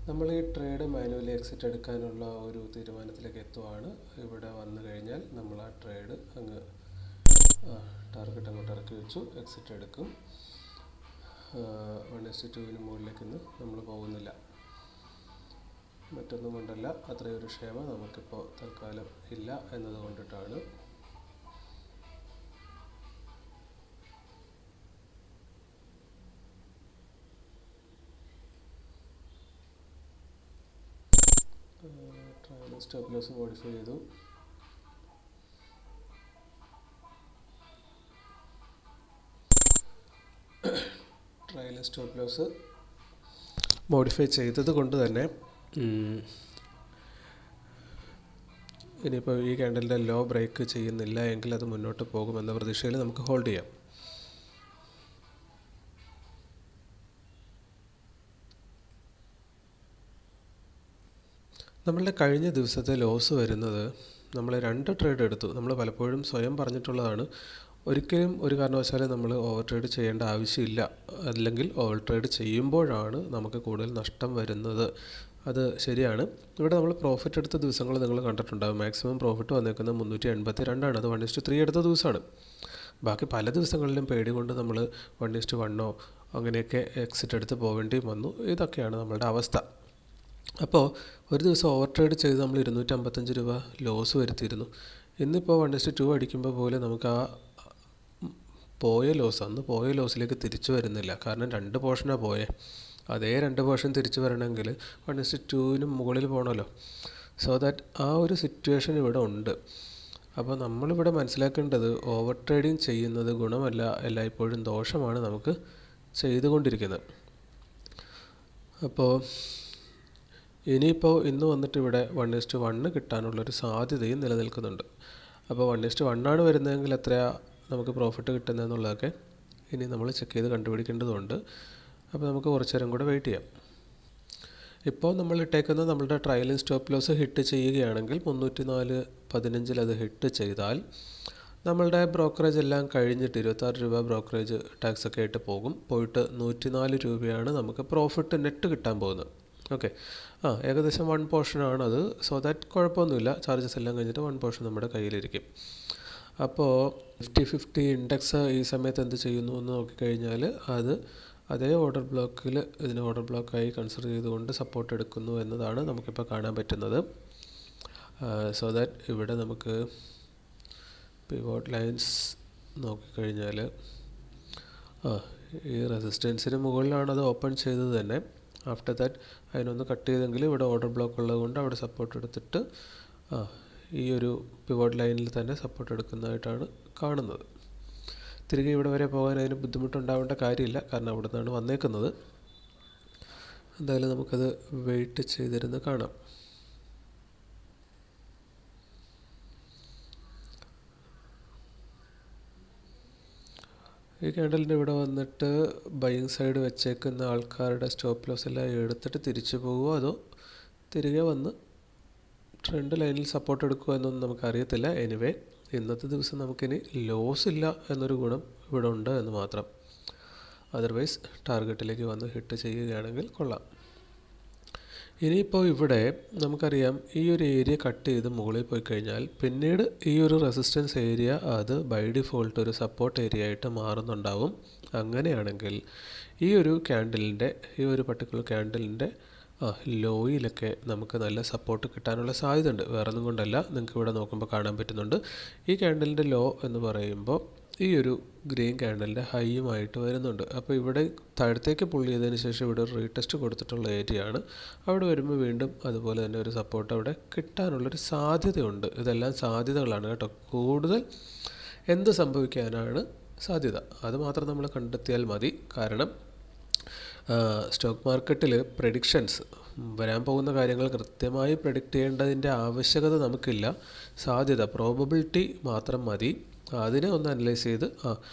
നമ്മൾ ഈ ട്രേഡ് മാനുവലി എക്സിറ്റ് എടുക്കാനുള്ള ഒരു തീരുമാനത്തിലേക്ക് എത്തുവാണ്. ഇവിടെ വന്നു കഴിഞ്ഞാൽ നമ്മൾ ആ ട്രേഡ് അങ്ങ് ടാർഗറ്റ് അങ്ങോട്ട് ഇറക്കി വെച്ചു, എക്സിറ്റ് എടുക്കും. 1:2 മുകളിലേക്കൊന്നും നമ്മൾ പോകുന്നില്ല. മറ്റൊന്നും കൊണ്ടല്ല, അത്രയൊരു ക്ഷമ നമുക്കിപ്പോൾ തൽക്കാലം ഇല്ല എന്നത് കൊണ്ടിട്ടാണ്. ട്രയൽ സ്റ്റോപ്പ് ലോസ് മോഡിഫൈ ചെയ്തു. ട്രയൽ സ്റ്റോപ്പ് ലോസ് മോഡിഫൈ ചെയ്തത് കൊണ്ട് തന്നെ ഇനിയിപ്പോൾ ഈ ക്യാൻഡലിൻ്റെ ലോ ബ്രേക്ക് ചെയ്യുന്നില്ല എങ്കിൽ അത് മുന്നോട്ട് പോകുമെന്ന പ്രതീക്ഷയിൽ നമുക്ക് ഹോൾഡ് ചെയ്യാം. നമ്മളുടെ കഴിഞ്ഞ ദിവസത്തെ ലോസ് വരുന്നത് നമ്മൾ 2 ട്രേഡ് എടുത്തു. നമ്മൾ പലപ്പോഴും സ്വയം പറഞ്ഞിട്ടുള്ളതാണ്, ഒരിക്കലും ഒരു കാരണവശാലും നമ്മൾ ഓവർ ട്രേഡ് ചെയ്യേണ്ട ആവശ്യമില്ല, അല്ലെങ്കിൽ ഓവർ ട്രേഡ് ചെയ്യുമ്പോഴാണ് നമുക്ക് കൂടുതൽ നഷ്ടം വരുന്നത്. അത് ശരിയാണ്. ഇവിടെ നമ്മൾ പ്രോഫിറ്റ് എടുത്ത ദിവസങ്ങൾ നിങ്ങൾ കണ്ടിട്ടുണ്ടാകും. മാക്സിമം പ്രോഫിറ്റ് വന്നേക്കുന്നത് 382 അത് 1:3 എടുത്ത ദിവസമാണ്. ബാക്കി പല ദിവസങ്ങളിലും പേടി കൊണ്ട് നമ്മൾ 1:1 അങ്ങനെയൊക്കെ എക്സിറ്റ് എടുത്ത് പോവേണ്ടി വന്നു. ഇതൊക്കെയാണ് നമ്മളുടെ അവസ്ഥ. അപ്പോൾ ഒരു ദിവസം ഓവർ ട്രേഡ് ചെയ്ത് നമ്മൾ 255 രൂപ ലോസ് വരുത്തിയിരുന്നു. ഇന്നിപ്പോൾ 1:2 അടിക്കുമ്പോൾ പോലും നമുക്ക് ആ പോയ ലോസ് അന്ന് പോയ ലോസിലേക്ക് തിരിച്ചു വരുന്നില്ല. കാരണം 2 പോർഷനാണ് പോയത്. അതേ 2 പോർഷൻ തിരിച്ചു വരണമെങ്കിൽ 1:2 മുകളിൽ പോകണമല്ലോ. സോ ദാറ്റ് ആ ഒരു സിറ്റുവേഷൻ ഇവിടെ ഉണ്ട്. അപ്പോൾ നമ്മളിവിടെ മനസ്സിലാക്കേണ്ടത് ഓവർ ട്രേഡിങ് ചെയ്യുന്നത് ഗുണമല്ല, എല്ലായ്പ്പോഴും ദോഷമാണ് നമുക്ക് ചെയ്തുകൊണ്ടിരിക്കുന്നത്. അപ്പോൾ ഇനിയിപ്പോൾ ഇന്ന് വന്നിട്ട് ഇവിടെ 1:1 കിട്ടാനുള്ളൊരു സാധ്യതയും നിലനിൽക്കുന്നുണ്ട്. അപ്പോൾ 1:1 വരുന്നതെങ്കിൽ എത്രയാണ് നമുക്ക് പ്രോഫിറ്റ് കിട്ടുന്നതെന്നുള്ളതൊക്കെ ഇനി നമ്മൾ ചെക്ക് ചെയ്ത് കണ്ടുപിടിക്കേണ്ടതുണ്ട്. അപ്പോൾ നമുക്ക് കുറച്ച് നേരം കൂടെ വെയിറ്റ് ചെയ്യാം. ഇപ്പോൾ നമ്മൾ ഇട്ടേക്കുന്നത് നമ്മളുടെ ട്രയലിംഗ് സ്റ്റോപ്പ് ലോസ് ഹിറ്റ് ചെയ്യുകയാണെങ്കിൽ 304.15 അത് ഹിറ്റ് ചെയ്താൽ നമ്മളുടെ ബ്രോക്കറേജ് എല്ലാം കഴിഞ്ഞിട്ട് 26 രൂപ ബ്രോക്കറേജ് ടാക്സ് ഒക്കെ ആയിട്ട് പോയിട്ട് 104 രൂപയാണ് നമുക്ക് പ്രോഫിറ്റ് നെറ്റ് കിട്ടാൻ പോകുന്നത്. ഓക്കെ, ഏകദേശം 1 പോർഷനാണത്. സോ ദാറ്റ് കുഴപ്പമൊന്നുമില്ല. ചാർജസ് എല്ലാം കഴിഞ്ഞിട്ട് 1 പോർഷൻ നമ്മുടെ കയ്യിലിരിക്കും. അപ്പോൾ 50-50 ഇൻഡെക്സ് ഈ സമയത്ത് എന്ത് ചെയ്യുന്നു എന്ന് നോക്കിക്കഴിഞ്ഞാൽ അത് അതേ ഓർഡർ ബ്ലോക്കിൽ ഇതിനെ ഓർഡർ ബ്ലോക്കായി കൺസിഡർ ചെയ്തുകൊണ്ട് സപ്പോർട്ട് എടുക്കുന്നു എന്നതാണ് നമുക്കിപ്പോൾ കാണാൻ പറ്റുന്നത്. സോ ദാറ്റ് ഇവിടെ നമുക്ക് പിവോട്ട് ലൈൻസ് നോക്കിക്കഴിഞ്ഞാൽ ഈ റെസിസ്റ്റൻസിന് മുകളിലാണ് അത് ഓപ്പൺ ചെയ്തത് തന്നെ. ആഫ്റ്റർ ദാറ്റ് അതിനൊന്ന് കട്ട് ചെയ്തെങ്കിൽ ഇവിടെ ഓർഡർ ബ്ലോക്ക് ഉള്ളത് കൊണ്ട് അവിടെ സപ്പോർട്ട് എടുത്തിട്ട് ഈ ഒരു പിവോട്ട് ലൈനിൽ തന്നെ സപ്പോർട്ട് എടുക്കുന്നതായിട്ടാണ് കാണുന്നത്. തിരികെ ഇവിടെ വരെ പോകാൻ അതിന് ബുദ്ധിമുട്ടുണ്ടാവേണ്ട കാര്യമില്ല, കാരണം അവിടെ നിന്നാണ് വന്നേക്കുന്നത്. എന്തായാലും നമുക്കത് വെയിറ്റ് ചെയ്തിരുന്ന് കാണാം. ഈ ക്യാൻഡലിൻ്റെ ഇവിടെ വന്നിട്ട് ബൈയിങ് സൈഡ് വെച്ചേക്കുന്ന ആൾക്കാരുടെ സ്റ്റോപ്പ് ലോസ് എല്ലാം എടുത്തിട്ട് തിരിച്ചു പോകുമോ അതോ തിരികെ വന്ന് ട്രെൻഡ് ലൈനിൽ സപ്പോർട്ട് എടുക്കുമോ എന്നൊന്നും നമുക്കറിയത്തില്ല. എനിവേ ഇന്നത്തെ ദിവസം നമുക്കിനി ലോസ് ഇല്ല എന്നൊരു ഗുണം ഇവിടെ ഉണ്ട് എന്ന് മാത്രം. അതർവൈസ് ടാർഗറ്റിലേക്ക് വന്ന് ഹിറ്റ് ചെയ്യുകയാണെങ്കിൽ കൊള്ളാം. ഇനിയിപ്പോൾ ഇവിടെ നമുക്കറിയാം ഈ ഒരു ഏരിയ കട്ട് ചെയ്ത് മുകളിൽ പോയി കഴിഞ്ഞാൽ പിന്നീട് ഈ ഒരു റെസിസ്റ്റൻസ് ഏരിയ അത് ബൈ ഡിഫോൾട്ട് ഒരു സപ്പോർട്ട് ഏരിയ ആയിട്ട് മാറുന്നുണ്ടാവും. അങ്ങനെയാണെങ്കിൽ ഈ ഒരു ക്യാൻഡലിൻ്റെ ഈ ഒരു പർട്ടിക്കുലർ ക്യാൻഡലിൻ്റെ ലോയിലൊക്കെ നമുക്ക് നല്ല സപ്പോർട്ട് കിട്ടാനുള്ള സാധ്യത ഉണ്ട്. വേറെ ഒന്നും കൊണ്ടല്ല, നിങ്ങൾക്ക് ഇവിടെ നോക്കുമ്പോൾ കാണാൻ പറ്റുന്നുണ്ട്. ഈ ക്യാൻഡലിൻ്റെ ലോ എന്ന് പറയുമ്പോൾ ഈ ഒരു ഗ്രീൻ ക്യാൻഡലിൻ്റെ ഹൈയുമായിട്ട് വരുന്നുണ്ട്. അപ്പോൾ ഇവിടെ താഴത്തേക്ക് പുള്ളി ചെയ്തതിന് ശേഷം ഇവിടെ ഒരു റീടെസ്റ്റ് കൊടുത്തിട്ടുള്ള ഏരിയ ആണ്. അവിടെ വരുമ്പോൾ വീണ്ടും അതുപോലെ തന്നെ ഒരു സപ്പോർട്ട് അവിടെ കിട്ടാനുള്ളൊരു സാധ്യതയുണ്ട്. ഇതെല്ലാം സാധ്യതകളാണ് കേട്ടോ. കൂടുതൽ എന്ത് സംഭവിക്കാനാണ് സാധ്യത അത് മാത്രം നമ്മൾ കണ്ടെത്തിയാൽ മതി. കാരണം സ്റ്റോക്ക് മാർക്കറ്റിൽ പ്രഡിക്ഷൻസ് വരാൻ പോകുന്ന കാര്യങ്ങൾ കൃത്യമായി പ്രഡിക്റ്റ് ചെയ്യേണ്ടതിൻ്റെ ആവശ്യകത നമുക്കില്ല. സാധ്യത പ്രോബബിലിറ്റി മാത്രം മതി. അതിനെ ഒന്ന് അനലൈസ് ചെയ്ത്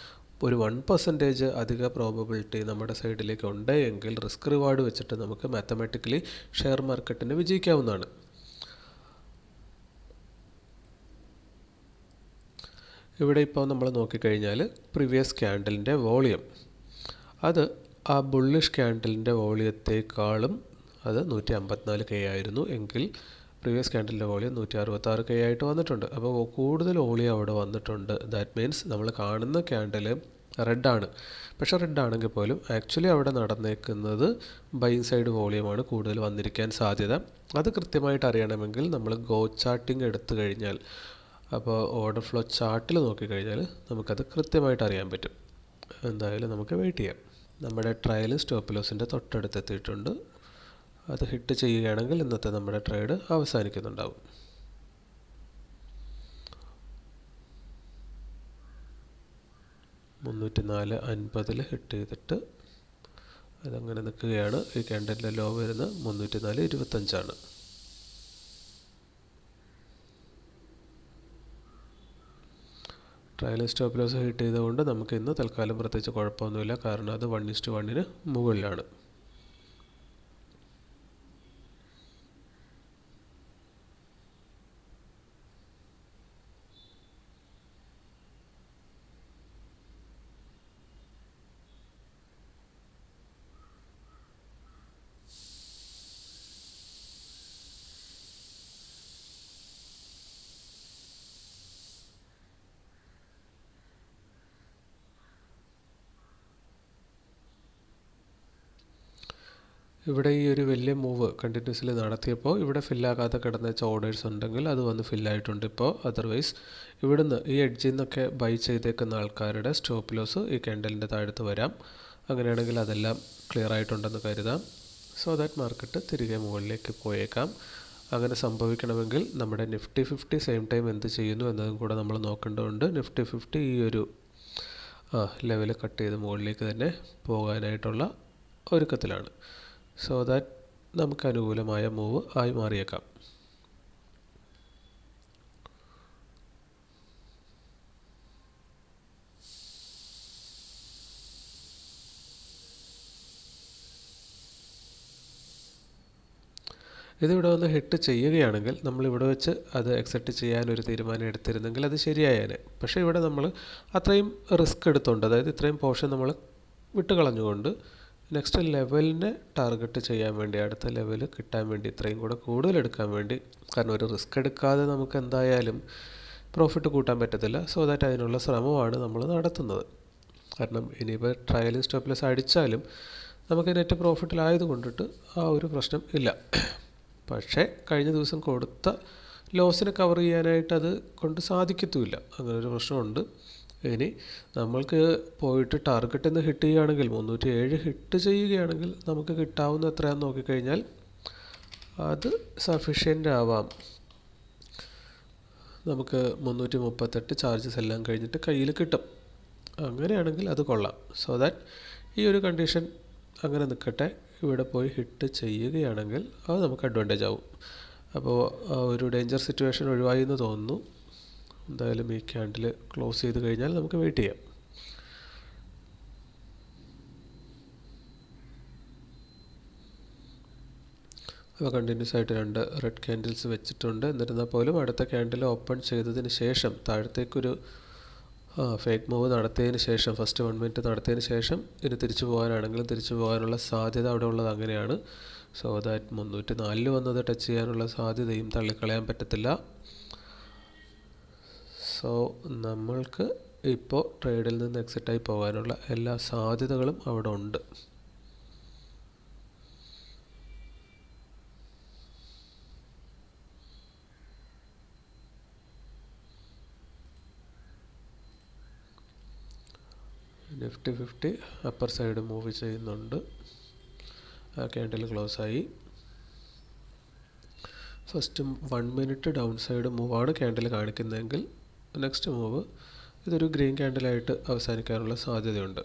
ഒരു 1% അധിക പ്രോബബിലിറ്റി നമ്മുടെ സൈഡിലേക്ക് ഉണ്ടെങ്കിൽ റിസ്ക് റിവാർഡ് വെച്ചിട്ട് നമുക്ക് മാത്തമാറ്റിക്കലി ഷെയർ മാർക്കറ്റിന് വിജയിക്കാവുന്നതാണ്. ഇവിടെ ഇപ്പോൾ നമ്മൾ നോക്കിക്കഴിഞ്ഞാൽ പ്രീവിയസ് ക്യാൻഡലിൻ്റെ വോളിയം അത് ആ ബുള്ളിഷ് ക്യാൻഡലിൻ്റെ വോളിയത്തേക്കാളും അത് 154K ആയിരുന്നു എങ്കിൽ പ്രീവിയസ് ക്യാൻഡലിൻ്റെ വോളിയം 166K ആയിട്ട് വന്നിട്ടുണ്ട്. അപ്പോൾ കൂടുതൽ വോളിയം അവിടെ വന്നിട്ടുണ്ട്. ദാറ്റ് മീൻസ് നമ്മൾ കാണുന്ന ക്യാൻഡൽ റെഡാണ്. പക്ഷേ റെഡ് ആണെങ്കിൽ പോലും ആക്ച്വലി അവിടെ നടന്നേക്കുന്നത് ബൈയിങ് സൈഡ് വോളിയമാണ് കൂടുതൽ വന്നിരിക്കാൻ സാധ്യത. അത് കൃത്യമായിട്ട് അറിയണമെങ്കിൽ നമ്മൾ ഗോ ചാർട്ടിങ് എടുത്തു കഴിഞ്ഞാൽ, അപ്പോൾ ഓർഡർ ഫ്ലോ ചാർട്ടിൽ നോക്കിക്കഴിഞ്ഞാൽ നമുക്കത് കൃത്യമായിട്ട് അറിയാൻ പറ്റും. എന്തായാലും നമുക്ക് വെയിറ്റ് ചെയ്യാം. നമ്മുടെ ട്രയൽ സ്റ്റോപ്പ് ലോസിൻ്റെ തൊട്ടടുത്തെത്തിയിട്ടുണ്ട്. അത് ഹിറ്റ് ചെയ്യുകയാണെങ്കിൽ ഇന്നത്തെ നമ്മുടെ ട്രേഡ് അവസാനിക്കുന്നുണ്ടാവും. $304.50 ഹിറ്റ് ചെയ്തിട്ട് അതങ്ങനെ നിൽക്കുകയാണ്. ഈ ക്യാൻഡലിൻ്റെ ലോ വരുന്നത് 304.25 ട്രയൽ സ്റ്റോപ്പ് ലോസ് ഹിറ്റ് ചെയ്തുകൊണ്ട് നമുക്ക് ഇന്ന് തൽക്കാലം പ്രത്യേകിച്ച് കുഴപ്പമൊന്നുമില്ല. കാരണം അത് 1:1 മുകളിലാണ്. ഇവിടെ ഈ ഒരു വലിയ മൂവ് കണ്ടിന്യൂസ്ലി നടത്തിയപ്പോൾ ഇവിടെ ഫില്ലാകാതെ കിടന്ന ഓർഡേഴ്സ് ഉണ്ടെങ്കിൽ അത് വന്ന് ഫില്ലായിട്ടുണ്ട് ഇപ്പോൾ. അതർവൈസ് ഇവിടുന്ന് ഈ എഡ്ജിൽ നിന്നൊക്കെ ബൈ ചെയ്തേക്കുന്ന ആൾക്കാരുടെ സ്റ്റോപ്പ് ലോസ് ഈ ക്യാൻഡലിൻ്റെ താഴത്ത് വരാം. അങ്ങനെയാണെങ്കിൽ അതെല്ലാം ക്ലിയർ ആയിട്ടുണ്ടെന്ന് കരുതാം. സോ ദാറ്റ് മാർക്കറ്റ് തിരികെ മുകളിലേക്ക് പോയേക്കാം. അങ്ങനെ സംഭവിക്കണമെങ്കിൽ നമ്മുടെ നിഫ്റ്റി 50 സെയിം ടൈം എന്ത് ചെയ്യുന്നു എന്നതും കൂടെ നമ്മൾ നോക്കേണ്ടതുണ്ട്. നിഫ്റ്റി 50 ഈ ഒരു ലെവൽ കട്ട് ചെയ്ത് മുകളിലേക്ക് തന്നെ പോകാനായിട്ടുള്ള ഒരുക്കത്തിലാണ്. സോ ദാറ്റ് നമുക്ക് അനുകൂലമായ മൂവ് ആയി മാറിയേക്കാം. ഇതിവിടെ വന്ന് ഹിറ്റ് ചെയ്യുകയാണെങ്കിൽ നമ്മളിവിടെ വെച്ച് അത് എക്സെപ്റ്റ് ചെയ്യാനൊരു തീരുമാനം എടുത്തിരുന്നെങ്കിൽ അത് ശരിയായേനെ. പക്ഷേ ഇവിടെ നമ്മൾ അത്രയും റിസ്ക് എടുത്തുകൊണ്ട്, അതായത് ഇത്രയും പോർഷൻ നമ്മൾ വിട്ടുകളഞ്ഞുകൊണ്ട് നെക്സ്റ്റ് ലെവലിനെ ടാർഗറ്റ് ചെയ്യാൻ വേണ്ടി, അടുത്ത ലെവൽ കിട്ടാൻ വേണ്ടി, ഇത്രയും കൂടെ കൂടുതൽ എടുക്കാൻ വേണ്ടി, കാരണം ഒരു റിസ്ക് എടുക്കാതെ നമുക്ക് എന്തായാലും പ്രോഫിറ്റ് കൂട്ടാൻ പറ്റത്തില്ല. സോ ദാറ്റ് അതിനുള്ള ശ്രമമാണ് നമ്മൾ നടത്തുന്നത്. കാരണം ഇനിയിപ്പോൾ ട്രയലും സ്റ്റോപ്പ് ലെസ് അടിച്ചാലും നമുക്ക് നെറ്റ് പ്രോഫിറ്റിലായത് കൊണ്ടിട്ട് ആ ഒരു പ്രശ്നം ഇല്ല. പക്ഷേ കഴിഞ്ഞ ദിവസം കൊടുത്ത ലോസിനെ കവർ ചെയ്യാനായിട്ട് അത് കൊണ്ട് സാധിക്കത്തുമില്ല. അങ്ങനൊരു പ്രശ്നമുണ്ട്. ഇനി നമ്മൾക്ക് പോയിട്ട് ടാർഗറ്റിൽ നിന്ന് ഹിറ്റ് ചെയ്യുകയാണെങ്കിൽ 307 ഹിറ്റ് ചെയ്യുകയാണെങ്കിൽ നമുക്ക് കിട്ടാവുന്ന എത്രയാണെന്ന് നോക്കിക്കഴിഞ്ഞാൽ അത് സഫിഷ്യൻ്റ് ആവാം. നമുക്ക് 338 ചാർജസ് എല്ലാം കഴിഞ്ഞിട്ട് കയ്യിൽ കിട്ടും. അങ്ങനെയാണെങ്കിൽ അത് കൊള്ളാം. സോ ദാറ്റ് ഈ ഒരു കണ്ടീഷൻ അങ്ങനെ നിൽക്കട്ടെ. ഇവിടെ പോയി ഹിറ്റ് ചെയ്യുകയാണെങ്കിൽ അത് നമുക്ക് അഡ്വാൻറ്റേജ് ആവും. അപ്പോൾ ഒരു ഡേഞ്ചർ സിറ്റുവേഷൻ ഒഴിവായി എന്ന് തോന്നുന്നു. എന്തായാലും ഈ ക്യാൻഡിൽ ക്ലോസ് ചെയ്ത് കഴിഞ്ഞാൽ നമുക്ക് വെയിറ്റ് ചെയ്യാം. അപ്പോൾ കണ്ടിന്യൂസ് ആയിട്ട് 2 റെഡ് ക്യാൻഡിൽസ് വെച്ചിട്ടുണ്ട്. എന്നിരുന്നാൽ പോലും അടുത്ത ക്യാൻഡിൽ ഓപ്പൺ ചെയ്തതിന് ശേഷം താഴത്തേക്കൊരു ഫേക്ക് മൂവ് നടത്തിയതിന് ശേഷം, ഫസ്റ്റ് 1 മിനിറ്റ് നടത്തിയതിന് ശേഷം ഇനി തിരിച്ചു പോകാനാണെങ്കിലും തിരിച്ചു പോകാനുള്ള സാധ്യത അവിടെ ഉള്ളത് അങ്ങനെയാണ്. സോ ദാറ്റ് 304 വന്നത് ടച്ച് ചെയ്യാനുള്ള സാധ്യതയും തള്ളിക്കളയാൻ പറ്റത്തില്ല. സോ നമ്മൾക്ക് ഇപ്പോൾ ട്രേഡിൽ നിന്ന് എക്സിറ്റായി പോകാനുള്ള എല്ലാ സാധ്യതകളും അവിടെ ഉണ്ട്. നിഫ്റ്റി 50 അപ്പർ സൈഡ് മൂവ് ചെയ്യുന്നുണ്ട്. ആ ക്യാൻഡിൽ ക്ലോസ് ആയി. ഫസ്റ്റ് 1 മിനിറ്റ് ഡൗൺ സൈഡ് മൂവാണ് ക്യാൻഡിൽ കാണിക്കുന്നതെങ്കിൽ നെക്സ്റ്റ് മൂവ് ഇതൊരു ഗ്രീൻ ക്യാൻഡിലായിട്ട് അവസാനിക്കാനുള്ള സാധ്യതയുണ്ട്.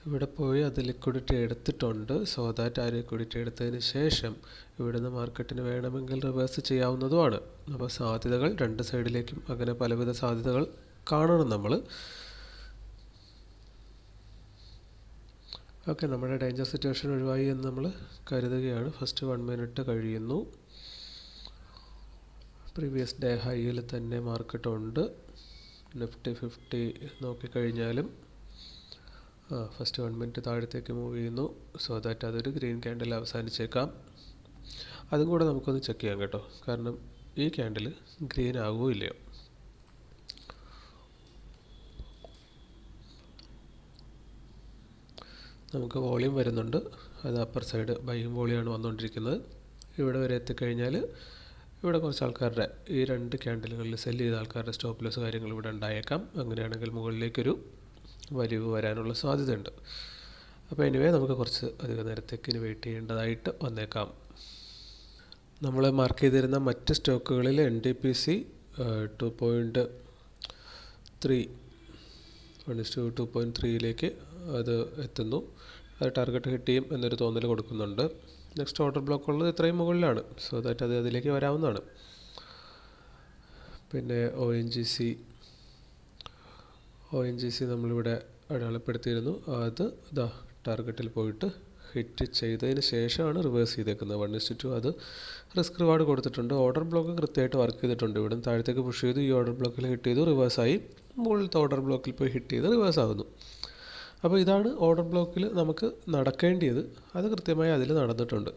ഇവിടെ പോയി അത് ലിക്വിഡിറ്റി എടുത്തിട്ടുണ്ട്. സോ ദാറ്റ് ആ ലിക്വിഡിറ്റി എടുത്തതിന് ശേഷം ഇവിടുന്ന് മാർക്കറ്റിന് വേണമെങ്കിൽ റിവേഴ്സ് ചെയ്യാവുന്നതുമാണ്. അപ്പോൾ സാധ്യതകൾ രണ്ട് സൈഡിലേക്കും അങ്ങനെ പലവിധ സാധ്യതകൾ കാണണം നമ്മൾ. ഓക്കെ, നമ്മുടെ ഡേഞ്ചർ സിറ്റുവേഷൻ ഒഴിവായി എന്ന് നമ്മൾ കരുതുകയാണ്. ഫസ്റ്റ് 1 മിനിറ്റ് കഴിയുന്നു. പ്രീവിയസ് ഡേ ഹൈയിൽ തന്നെ മാർക്കറ്റ് ഉണ്ട്. നിഫ്റ്റി 50 നോക്കിക്കഴിഞ്ഞാലും ഫസ്റ്റ് 1 മിനിറ്റ് താഴത്തേക്ക് മൂവ് ചെയ്യുന്നു. സോ ദാറ്റ് അതൊരു ഗ്രീൻ ക്യാൻഡിൽ അവസാനിച്ചേക്കാം. അതും കൂടെ നമുക്കൊന്ന് ചെക്ക് ചെയ്യാം കേട്ടോ, കാരണം ഈ ക്യാൻഡിൽ ഗ്രീൻ ആകുമോ ഇല്ലയോ. നമുക്ക് വോളിയം വരുന്നുണ്ട്. അത് അപ്പർ സൈഡ് ബൈയിങ് വോളിയമാണ് വന്നുകൊണ്ടിരിക്കുന്നത്. ഇവിടെ വരെ എത്തിക്കഴിഞ്ഞാൽ ഇവിടെ കുറച്ച് ആൾക്കാരുടെ ഈ 2 ക്യാൻഡിലുകളിൽ സെല്ല് ചെയ്ത ആൾക്കാരുടെ സ്റ്റോപ്പ് ലോസ് കാര്യങ്ങൾ ഇവിടെ ഉണ്ടായേക്കാം. അങ്ങനെയാണെങ്കിൽ മുകളിലേക്കൊരു വലിവ് വരാനുള്ള സാധ്യതയുണ്ട്. അപ്പോൾ എനിവേ നമുക്ക് കുറച്ച് അധിക നേരത്തേക്ക് ഇനി വെയിറ്റ് ചെയ്യേണ്ടതായിട്ട് വന്നേക്കാം. നമ്മൾ മാർക്ക് ചെയ്തിരുന്ന മറ്റ് സ്റ്റോക്കുകളിൽ NTPC 2.3 1:2.3യിലേക്ക് അത് എത്തുന്നു. അത് ടാർഗറ്റ് ഹിറ്റ് ചെയ്യും എന്നൊരു തോന്നൽ കൊടുക്കുന്നുണ്ട്. നെക്സ്റ്റ് ഓർഡർ ബ്ലോക്ക് ഉള്ളത് ഇത്രയും മുകളിലാണ്. സോ ദാറ്റ് അത് അതിലേക്ക് വരാവുന്നതാണ്. പിന്നെ ONGC നമ്മളിവിടെ അടയാളപ്പെടുത്തിയിരുന്നു. അത് ടാർഗറ്റിൽ പോയിട്ട് ഹിറ്റ് ചെയ്തതിന് ശേഷമാണ് റിവേഴ്സ് ചെയ്തേക്കുന്നത് 1:2. അത് റിസ്ക് റിവാർഡ് കൊടുത്തിട്ടുണ്ട്. ഓർഡർ ബ്ലോക്ക് കൃത്യമായിട്ട് വർക്ക് ചെയ്തിട്ടുണ്ട്. ഇവിടെ താഴത്തേക്ക് പുഷ് ചെയ്തു, ഈ ഓർഡർ ബ്ലോക്കിൽ ഹിറ്റ് ചെയ്തു, റിവേഴ്സായി. മുകളിലത്തെ ഓർഡർ ബ്ലോക്കിൽ പോയി ഹിറ്റ് ചെയ്ത് റിവേഴ്സ് ആകുന്നു. അപ്പോൾ ഇതാണ് ഓർഡർ ബ്ലോക്കിൽ നമുക്ക് നടക്കേണ്ടത്. അത് കൃത്യമായി അതിൽ നടന്നിട്ടുണ്ട്.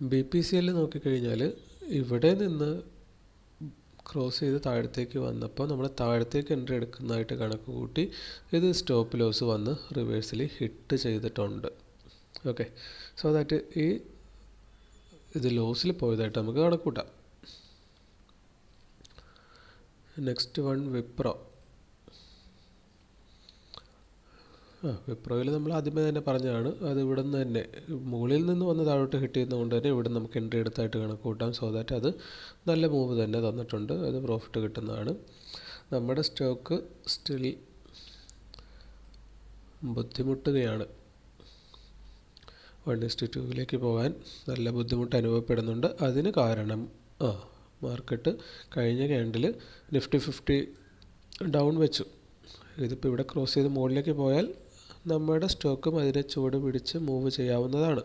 BPCL നോക്കിക്കഴിഞ്ഞാൽ ഇവിടെ നിന്ന് ക്രോസ് ചെയ്ത് താഴത്തേക്ക് വന്നപ്പോൾ നമ്മൾ താഴത്തേക്ക് എൻട്രി എടുക്കുന്നതായിട്ട് കണക്ക് കൂട്ടി ഇത് സ്റ്റോപ്പ് ലോസ് വന്ന് റിവേഴ്സിൽ ഹിറ്റ് ചെയ്തിട്ടുണ്ട്. ഓക്കെ, സോ ദാറ്റ് ഇത് ലോസിൽ പോയതായിട്ട് നമുക്ക് കണക്ക് കൂട്ടാം. Next one Wipro. വിപ്രോയിൽ നമ്മൾ ആദ്യമേ തന്നെ പറഞ്ഞതാണ്, അത് ഇവിടെ നിന്ന് തന്നെ മുകളിൽ നിന്ന് വന്ന് താഴോട്ട് ഹിറ്റ് ചെയ്യുന്നതുകൊണ്ട് തന്നെ ഇവിടെ നമുക്ക് എൻട്രി എടുത്തായിട്ട് കണക്ക് കൂട്ടാം. സോ ദാറ്റ് അത് നല്ല മൂവ് തന്നെ തന്നിട്ടുണ്ട്, അത് പ്രോഫിറ്റ് കിട്ടുന്നതാണ്. നമ്മുടെ സ്റ്റോക്ക് സ്റ്റിൽ ബുദ്ധിമുട്ടുകയാണ്. 1:2 പോകാൻ നല്ല ബുദ്ധിമുട്ട് അനുഭവപ്പെടുന്നുണ്ട്. അതിന് കാരണം മാർക്കറ്റ് കഴിഞ്ഞ ക്യാൻഡിൽ നിഫ്റ്റി 50 ഡൗൺ വെച്ചു. ഇതിപ്പോൾ ഇവിടെ ക്രോസ് ചെയ്ത് മുകളിലേക്ക് പോയാൽ നമ്മുടെ സ്റ്റോക്കും അതിനെ ചുവട് പിടിച്ച് മൂവ് ചെയ്യാവുന്നതാണ്.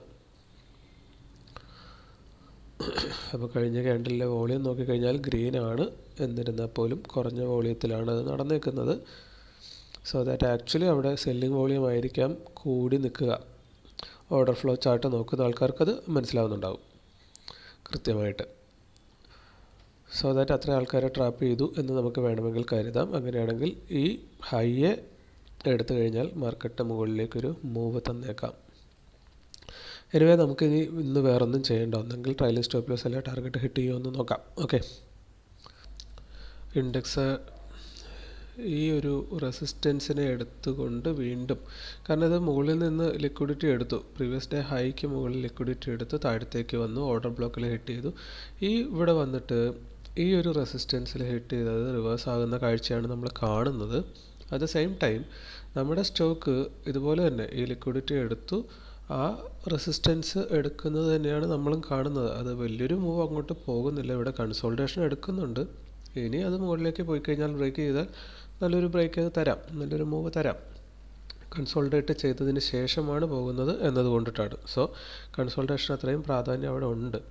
അപ്പോൾ കഴിഞ്ഞ ക്യാൻഡിലെ വോളിയം നോക്കിക്കഴിഞ്ഞാൽ ഗ്രീനാണ്, എന്നിരുന്നാൽ പോലും കുറഞ്ഞ വോളിയത്തിലാണ് അത് നടന്നേക്കുന്നത്. സോ ദാറ്റ് ആക്ച്വലി അവിടെ സെല്ലിംഗ് വോളിയം ആയിരിക്കാം കൂടി നിൽക്കുക. ഓർഡർ ഫ്ലോ ചാർട്ട് നോക്കുന്ന ആൾക്കാർക്കത് മനസ്സിലാവുന്നുണ്ടാവും കൃത്യമായിട്ട്. സോ ദാറ്റ് അത്ര ആൾക്കാരെ ട്രാപ്പ് ചെയ്തു എന്ന് നമുക്ക് വേണമെങ്കിൽ കരുതാം. അങ്ങനെയാണെങ്കിൽ ഈ ഹൈയെ എടുത്തു കഴിഞ്ഞാൽ മാർക്കറ്റ് മുകളിലേക്കൊരു മൂവ് തന്നേക്കാം. എനിവേ നമുക്കിനി ഇന്ന് വേറൊന്നും ചെയ്യേണ്ട, ഒന്നെങ്കിൽ ട്രailing സ്റ്റോപ്പ് ലോസ് അല്ല ടാർഗറ്റ് ഹിറ്റ് ചെയ്യുമെന്ന് നോക്കാം. ഓക്കെ, ഇൻഡെക്സ് ഈ ഒരു റെസിസ്റ്റൻസിനെ എടുത്തുകൊണ്ട് വീണ്ടും, കാരണം ഇത് മുകളിൽ നിന്ന് ലിക്വിഡിറ്റി എടുത്തു, പ്രീവിയസ് ഡേ ഹൈക്ക് മുകളിൽ ലിക്വിഡിറ്റി എടുത്ത് താഴത്തേക്ക് വന്നു, ഓർഡർ ബ്ലോക്കിൽ ഹിറ്റ് ചെയ്തു. ഇവിടെ വന്നിട്ട് ഈ ഒരു റെസിസ്റ്റൻസിൽ ഹിറ്റ് ചെയ്തത് റിവേഴ്സ് ആകുന്ന കാഴ്ചയാണ് നമ്മൾ കാണുന്നത്. അറ്റ് ദ സെയിം ടൈം നമ്മുടെ സ്റ്റോക്ക് ഇതുപോലെ തന്നെ ഈ ലിക്വിഡിറ്റി എടുത്തു, ആ റെസിസ്റ്റൻസ് എടുക്കുന്നത് തന്നെയാണ് നമ്മളും കാണുന്നത്. അത് വലിയൊരു മൂവ് അങ്ങോട്ട് പോകുന്നില്ല, ഇവിടെ കൺസോൾട്ടേഷൻ എടുക്കുന്നുണ്ട്. ഇനി അത് മുകളിലേക്ക് പോയി കഴിഞ്ഞാൽ ബ്രേക്ക് ചെയ്താൽ നല്ലൊരു ബ്രേക്ക് തരാം, നല്ലൊരു മൂവ് തരാം. കൺസോൾട്ടേറ്റ് ചെയ്തതിന് ശേഷമാണ് പോകുന്നത് എന്നതുകൊണ്ടിട്ടാണ്. സോ കൺസോൾട്ടേഷൻ അത്രയും പ്രാധാന്യം അവിടെ ഉണ്ട്.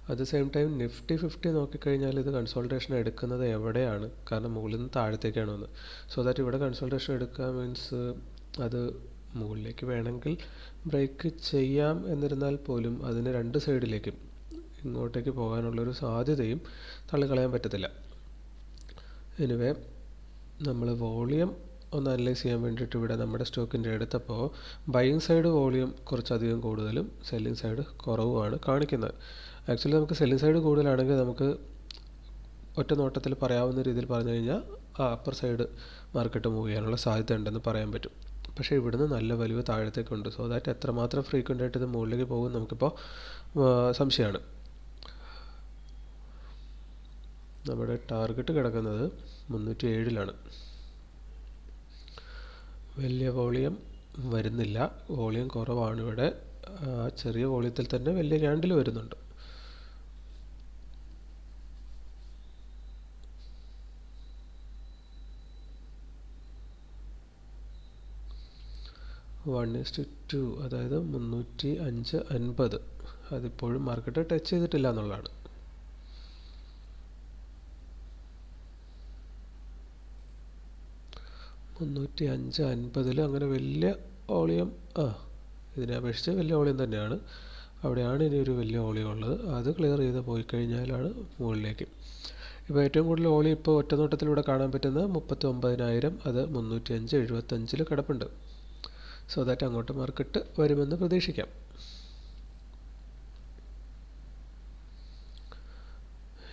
At the same time Nifty 50 നോക്കിക്കഴിഞ്ഞാൽ ഇത് കൺസോൾട്ടേഷൻ എടുക്കുന്നത് എവിടെയാണ്, കാരണം മുകളിൽ നിന്ന് താഴത്തേക്കാണ് വന്നത്. സോ ദാറ്റ് ഇവിടെ കൺസോൾട്ടേഷൻ എടുക്കുക മീൻസ് അത് മുകളിലേക്ക് വേണമെങ്കിൽ ബ്രേക്ക് ചെയ്യാം, എന്നിരുന്നാൽ പോലും അതിന് രണ്ട് സൈഡിലേക്കും ഇങ്ങോട്ടേക്ക് പോകാനുള്ളൊരു സാധ്യതയും തള്ളിക്കളയാൻ പറ്റത്തില്ല. എനിവേ നമ്മൾ വോളിയം ഒന്ന് അനലൈസ് ചെയ്യാൻ വേണ്ടിയിട്ട് ഇവിടെ നമ്മുടെ സ്റ്റോക്കിൻ്റെ എടുത്തപ്പോൾ ബൈയിങ് സൈഡ് വോളിയം കുറച്ചധികം കൂടുതലും സെല്ലിംഗ് സൈഡ് കുറവുമാണ് കാണിക്കുന്നത്. ആക്ച്വലി നമുക്ക് സെല്ലിംഗ് സൈഡ് കൂടുതലാണെങ്കിൽ നമുക്ക് ഒറ്റ നോട്ടത്തിൽ പറയാവുന്ന രീതിയിൽ പറഞ്ഞു കഴിഞ്ഞാൽ അപ്പർ സൈഡ് മാർക്കറ്റ് മൂവ് ചെയ്യാനുള്ള സാധ്യത ഉണ്ടെന്ന് പറയാൻ പറ്റും. പക്ഷേ ഇവിടുന്ന് നല്ല വലിവ് താഴത്തേക്കുണ്ട്. സോ ദാറ്റ് എത്രമാത്രം ഫ്രീക്വൻ്റ് ആയിട്ട് ഇത് മുകളിലേക്ക് പോകും നമുക്കിപ്പോൾ സംശയമാണ്. നമ്മുടെ ടാർഗറ്റ് കിടക്കുന്നത് 307 വലിയ വോളിയം വരുന്നില്ല, വോളിയം കുറവാണ് ഇവിടെ. ചെറിയ വോളിയത്തിൽ തന്നെ വലിയ ക്യാൻഡിൽ വരുന്നുണ്ട്. (1:2) അതായത് 305.50 അതിപ്പോഴും മാർക്കറ്റ് ടച്ച് ചെയ്തിട്ടില്ല എന്നുള്ളതാണ്. (305.50) അങ്ങനെ വലിയ വോളിയം ഇതിനെ അപേക്ഷിച്ച് വലിയ വോളിയം തന്നെയാണ്. അവിടെയാണ് ഇനി ഒരു വലിയ വോളിയം ഉള്ളത്. അത് ക്ലിയർ ചെയ്ത് പോയി കഴിഞ്ഞാലാണ് മുകളിലേക്ക്. ഇപ്പോൾ ഏറ്റവും കൂടുതൽ വോളിയം ഇപ്പോൾ ഒറ്റനോട്ടത്തിലൂടെ കാണാൻ പറ്റുന്നത് 39,000, അത് 305.75 കിടപ്പുണ്ട്. സോ ദാറ്റ് അങ്ങോട്ട് മാർക്കറ്റ് വരുമെന്ന് പ്രതീക്ഷിക്കാം.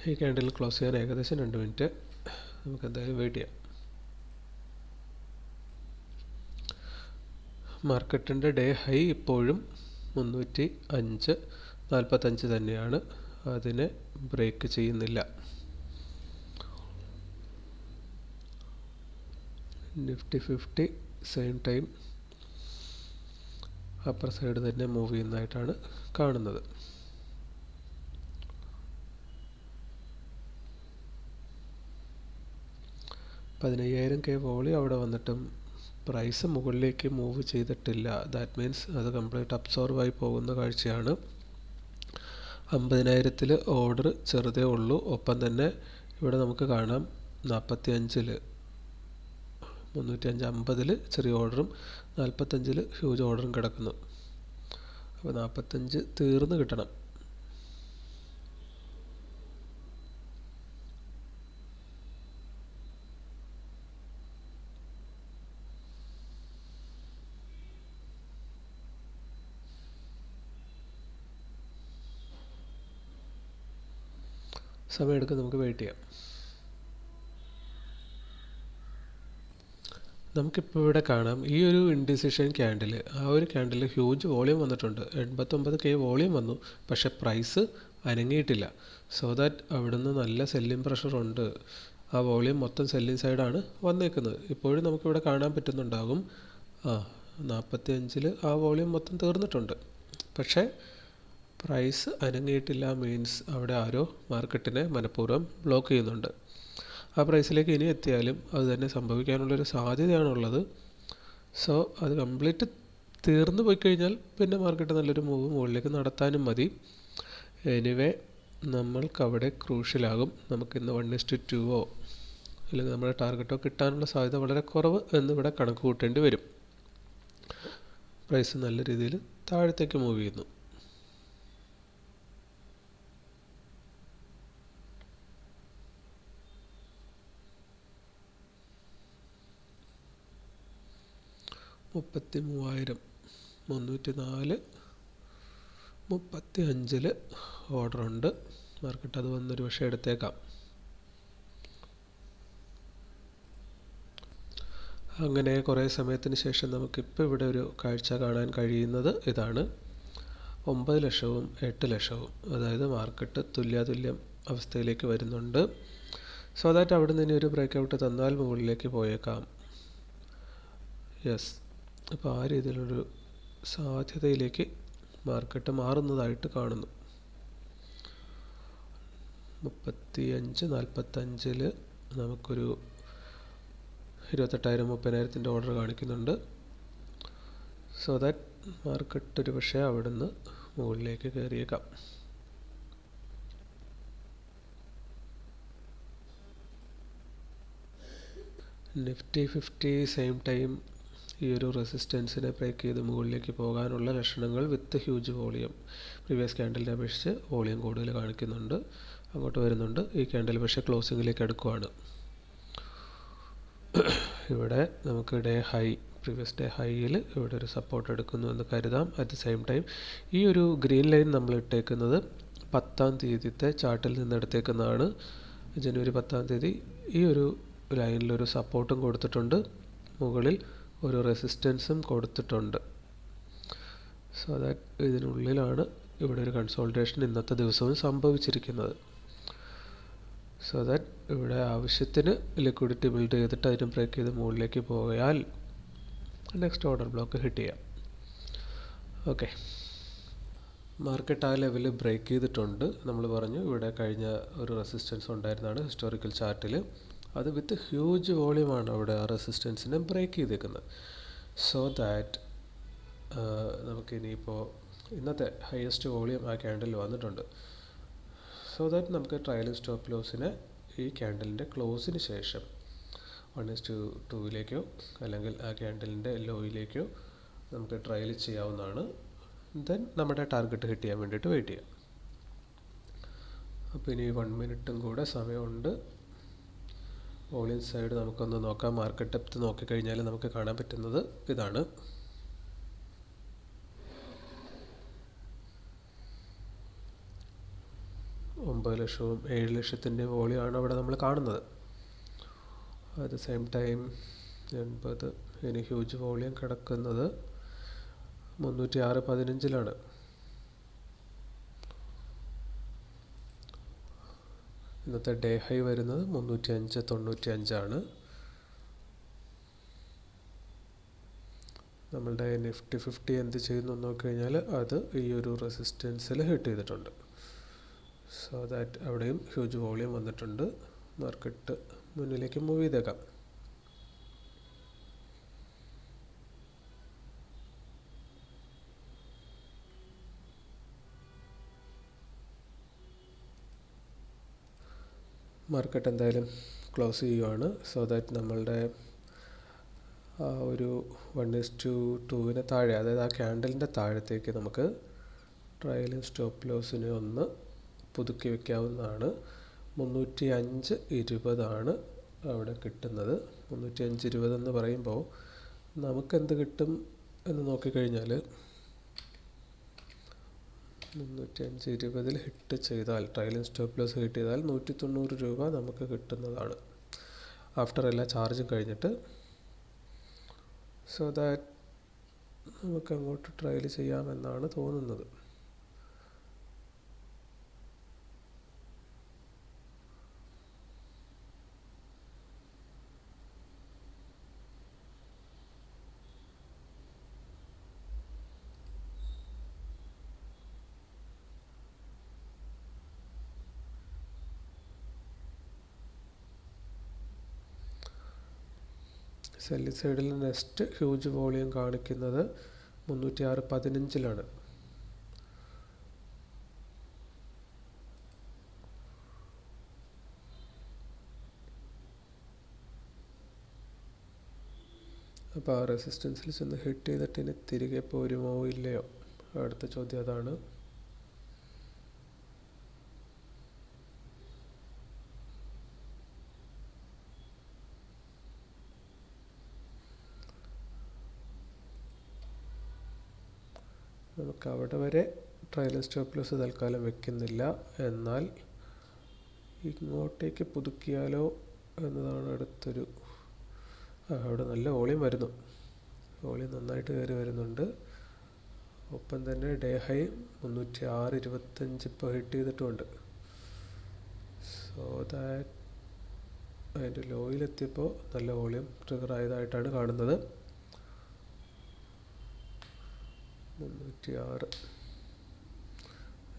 ഈ ക്യാൻഡിൽ ക്ലോസ് ചെയ്യാൻ ഏകദേശം 2 മിനിറ്റ് നമുക്ക് എന്തായാലും വെയിറ്റ് ചെയ്യാം. മാർക്കറ്റിൻ്റെ ഡേ ഹൈ ഇപ്പോഴും 305.45 തന്നെയാണ്, അതിനെ ബ്രേക്ക് ചെയ്യുന്നില്ല. Nifty 50 same time upper side തന്നെ മൂവ് ചെയ്യുന്നതായിട്ടാണ് കാണുന്നത്. $15,000 വോളിയം അവിടെ വന്നിട്ടും പ്രൈസ് മുകളിലേക്ക് മൂവ് ചെയ്തിട്ടില്ല. ദാറ്റ് മീൻസ് അത് കംപ്ലീറ്റ് അബ്സോർവായി പോകുന്ന കാഴ്ചയാണ്. 50,000 ഓർഡർ ചെറുതേ ഉള്ളൂ. ഒപ്പം തന്നെ ഇവിടെ നമുക്ക് കാണാം 45 305.50 ചെറിയ ഓർഡറും 45 ഹ്യൂജ് ഓർഡറും കിടക്കുന്നു. അപ്പോൾ 45 തീർന്ന് കിട്ടണം. സമയമെടുക്കും, നമുക്ക് വെയിറ്റ് ചെയ്യാം. നമുക്കിപ്പോൾ ഇവിടെ കാണാം ഈ ഒരു ഇൻഡിസിഷൻ ക്യാൻഡിൽ, ആ ഒരു ക്യാൻഡിൽ ഹ്യൂജ് വോളിയം വന്നിട്ടുണ്ട്. 89K വോളിയം വന്നു, പക്ഷേ പ്രൈസ് അനങ്ങിയിട്ടില്ല. സോ ദാറ്റ് അവിടുന്ന് നല്ല സെല്ലിംഗ് പ്രഷർ ഉണ്ട്. ആ വോളിയം മൊത്തം സെല്ലിംഗ് സൈഡാണ് വന്നേക്കുന്നത്. ഇപ്പോഴും നമുക്കിവിടെ കാണാൻ പറ്റുന്നുണ്ടാകും 45-ൽ ആ വോളിയം മൊത്തം തീർന്നിട്ടുണ്ട്. പക്ഷേ പ്രൈസ് അനങ്ങിയിട്ടില്ല, മീൻസ് അവിടെ ആരോ മാർക്കറ്റിനെ മനഃപൂർവ്വം ബ്ലോക്ക് ചെയ്യുന്നുണ്ട്. ആ പ്രൈസിലേക്ക് ഇനി എത്തിയാലും അത് തന്നെ സംഭവിക്കാനുള്ളൊരു സാധ്യതയാണുള്ളത്. സോ അത് കംപ്ലീറ്റ് തീർന്നു പോയി കഴിഞ്ഞാൽ പിന്നെ മാർക്കറ്റ് നല്ലൊരു മൂവ് മുകളിലേക്ക് നടത്താനും മതി. എനിവേ നമ്മൾക്കവിടെ ക്രൂഷ്യലാകും. നമുക്കിന്ന് 1:2 അല്ലെങ്കിൽ നമ്മുടെ ടാർഗറ്റോ കിട്ടാനുള്ള സാധ്യത വളരെ കുറവ് എന്നിവിടെ കണക്ക് കൂട്ടേണ്ടി വരും. പ്രൈസ് നല്ല രീതിയിൽ താഴത്തേക്ക് മൂവ് ചെയ്യുന്നു. $33,304 35 ഓർഡറുണ്ട്. മാർക്കറ്റ് അത് വന്നൊരു പക്ഷേ എടുത്തേക്കാം. അങ്ങനെ കുറേ സമയത്തിന് ശേഷം നമുക്കിപ്പോൾ ഇവിടെ ഒരു കാഴ്ച കാണാൻ കഴിയുന്നത് ഇതാണ്. 9 ലക്ഷവും 8 ലക്ഷവും, അതായത് മാർക്കറ്റ് തുല്യാതുല്യം അവസ്ഥയിലേക്ക് വരുന്നുണ്ട്. സോ ദാറ്റ് അവിടെ നിന്ന് ഒരു ബ്രേക്ക് ഔട്ട് തന്നാൽ മുകളിലേക്ക് പോയേക്കാം. യെസ്, അപ്പോൾ ആ രീതിയിലൊരു സാധ്യതയിലേക്ക് മാർക്കറ്റ് മാറുന്നതായിട്ട് കാണുന്നു. 35-45 നമുക്കൊരു 28,000-30,000 ഓർഡർ കാണിക്കുന്നുണ്ട്. സോ ദാറ്റ് മാർക്കറ്റ് ഒരു പക്ഷേ അവിടുന്ന് മുകളിലേക്ക് കയറിയേക്കാം. നിഫ്റ്റി 50 സെയിം ടൈം ഈ ഒരു റെസിസ്റ്റൻസിനെ ബ്രേക്ക് ചെയ്ത് മുകളിലേക്ക് പോകാനുള്ള ലക്ഷണങ്ങൾ വിത്ത് ഹ്യൂജ് വോളിയം. പ്രീവിയസ് ക്യാൻഡലിനെ അപേക്ഷിച്ച് വോളിയം കൂടുതൽ കാണിക്കുന്നുണ്ട്, അങ്ങോട്ട് വരുന്നുണ്ട്. ഈ ക്യാൻഡിൽ പക്ഷേ ക്ലോസിങ്ങിലേക്ക് അടുക്കുവാണ്. ഇവിടെ നമുക്ക് ഡേ ഹൈ, പ്രീവിയസ് ഡേ ഹൈയിൽ ഇവിടെ ഒരു സപ്പോർട്ട് എടുക്കുന്നു എന്ന് കരുതാം. അറ്റ് ദ സെയിം ടൈം ഈ ഒരു ഗ്രീൻ ലൈൻ നമ്മൾ ഇട്ടേക്കുന്നത് 10-ാം തീയതിത്തെ ചാർട്ടിൽ നിന്ന് എടുത്തേക്കുന്നതാണ്. ജനുവരി 10-ാം തീയതി ഈ ഒരു ലൈനിലൊരു സപ്പോർട്ടും കൊടുത്തിട്ടുണ്ട്, മുകളിൽ ഒരു റെസിസ്റ്റൻസും കൊടുത്തിട്ടുണ്ട്. സോ ദാറ്റ് ഇതിനുള്ളിലാണ് ഇവിടെ ഒരു കൺസോൾട്ടേഷൻ ഇന്നത്തെ ദിവസവും സംഭവിച്ചിരിക്കുന്നത്. സോ ദാറ്റ് ഇവിടെ ആവശ്യത്തിന് ലിക്വിഡിറ്റി ബിൽഡ് ചെയ്തിട്ട് അതിന് ബ്രേക്ക് ചെയ്ത് മുകളിലേക്ക് പോയാൽ നെക്സ്റ്റ് ഓർഡർ ബ്ലോക്ക് ഹിറ്റ് ചെയ്യാം. ഓക്കെ, മാർക്കറ്റ് ആ ലെവല് ബ്രേക്ക് ചെയ്തിട്ടുണ്ട്. നമ്മൾ പറഞ്ഞു ഇവിടെ കഴിഞ്ഞ ഒരു റെസിസ്റ്റൻസ് ഉണ്ടായിരുന്നതാണ് ഹിസ്റ്റോറിക്കൽ ചാർട്ടിൽ. അത് വിത്ത് ഹ്യൂജ് വോളിയമാണ് അവിടെ ആ റെസിസ്റ്റൻസിനെ ബ്രേക്ക് ചെയ്തേക്കുന്നത്. സോ ദാറ്റ് നമുക്കിനിയിപ്പോൾ ഇന്നത്തെ ഹയസ്റ്റ് വോളിയം ആ ക്യാൻഡിൽ വന്നിട്ടുണ്ട്. സോ ദാറ്റ് നമുക്ക് ട്രയലും സ്റ്റോപ്പ് ലോസിനെ ഈ ക്യാൻഡലിൻ്റെ ക്ലോസിന് ശേഷം 1:2 അല്ലെങ്കിൽ ആ ക്യാൻഡലിൻ്റെ ലോയിലേക്കോ നമുക്ക് ട്രയൽ ചെയ്യാവുന്നതാണ്. ദെൻ നമ്മുടെ ടാർഗറ്റ് ഹിറ്റ് ചെയ്യാൻ വേണ്ടിയിട്ട് വെയിറ്റ് ചെയ്യാം. അപ്പോൾ ഇനി 1 മിനിറ്റും കൂടെ സമയമുണ്ട്. വോളിയം സൈഡ് നമുക്കൊന്ന് നോക്കാം. മാർക്കറ്റ് ഡെപ്ത് നോക്കിക്കഴിഞ്ഞാൽ നമുക്ക് കാണാൻ പറ്റുന്നത് ഇതാണ്. $9 ലക്ഷവും 7 ലക്ഷത്തിൻ്റെ വോളിയമാണ് അവിടെ നമ്മൾ കാണുന്നത്. അറ്റ് ദ സെയിം ടൈം 80 ഇനി ഹ്യൂജ് വോളിയം കിടക്കുന്നത് 306.15 ഇന്നത്തെ ഡേ ഹൈ വരുന്നത് 305.95. നമ്മളുടെ നിഫ്റ്റി 50 എന്ത് ചെയ്യുന്നു നോക്കിക്കഴിഞ്ഞാൽ അത് ഈ ഒരു റെസിസ്റ്റൻസിൽ ഹിറ്റ് ചെയ്തിട്ടുണ്ട്. സോ ദാറ്റ് അവിടെയും ഹ്യൂജ് വോളിയം വന്നിട്ടുണ്ട്. മാർക്കറ്റ് മുന്നിലേക്ക് മൂവ് ചെയ്തേക്കാം. മാർക്കറ്റ് എന്തായാലും ക്ലോസ് ചെയ്യുവാണ്. സോ ദാറ്റ് നമ്മളുടെ ഒരു 1:2 താഴെ, അതായത് ആ ക്യാൻഡലിൻ്റെ താഴത്തേക്ക് നമുക്ക് ട്രയലും സ്റ്റോപ്പ് ലോസിനെ ഒന്ന് പുതുക്കി വയ്ക്കാവുന്നതാണ്. 305.20 അവിടെ കിട്ടുന്നത്. 305.20 എന്ന് പറയുമ്പോൾ നമുക്കെന്ത് കിട്ടും എന്ന് നോക്കിക്കഴിഞ്ഞാൽ 305.20 ഹിറ്റ് ചെയ്താൽ, ട്രയലിംഗ് സ്റ്റോപ്പ് ലോസ് ഹിറ്റ് ചെയ്താൽ 190 രൂപ നമുക്ക് കിട്ടുന്നതാണ് ആഫ്റ്റർ എല്ലാ ചാർജും കഴിഞ്ഞിട്ട്. സോ ദാറ്റ് നമുക്ക് അങ്ങോട്ട് ട്രയൽ ചെയ്യാമെന്നാണ് തോന്നുന്നത്. സെല്ലിംഗ് സൈഡിൽ നെക്സ്റ്റ് ഹ്യൂജ് വോളിയം കാണിക്കുന്നത് 306.15 അപ്പോൾ ആ റെസിസ്റ്റൻസിൽ ചെന്ന് ഹിറ്റ് ചെയ്തിട്ട് ഇനി തിരികെ പോരുമോ ഇല്ലയോ, അടുത്ത ചോദ്യം അതാണ്. നമുക്ക് അവിടെ വരെ ട്രയലിംഗ് സ്റ്റോപ്പ് ലോസ് തൽക്കാലം വെക്കുന്നില്ല, എന്നാൽ ഇങ്ങോട്ടേക്ക് പുതുക്കിയാലോ എന്നതാണ് അടുത്തൊരു. അവിടെ നല്ല വോളിയം വരുന്നു, വോളിയം നന്നായിട്ട് കയറി വരുന്നുണ്ട്. ഒപ്പം തന്നെ ഡേ ഹൈ 306.25 ഇപ്പോൾ ഹിറ്റ് ചെയ്തിട്ടുമുണ്ട്. സോ ദാറ്റ് അതിൻ്റെ ലോയിലെത്തിയപ്പോൾ നല്ല വോളിയം ട്രിഗർ ആയതായിട്ടാണ് കാണുന്നത്. 306.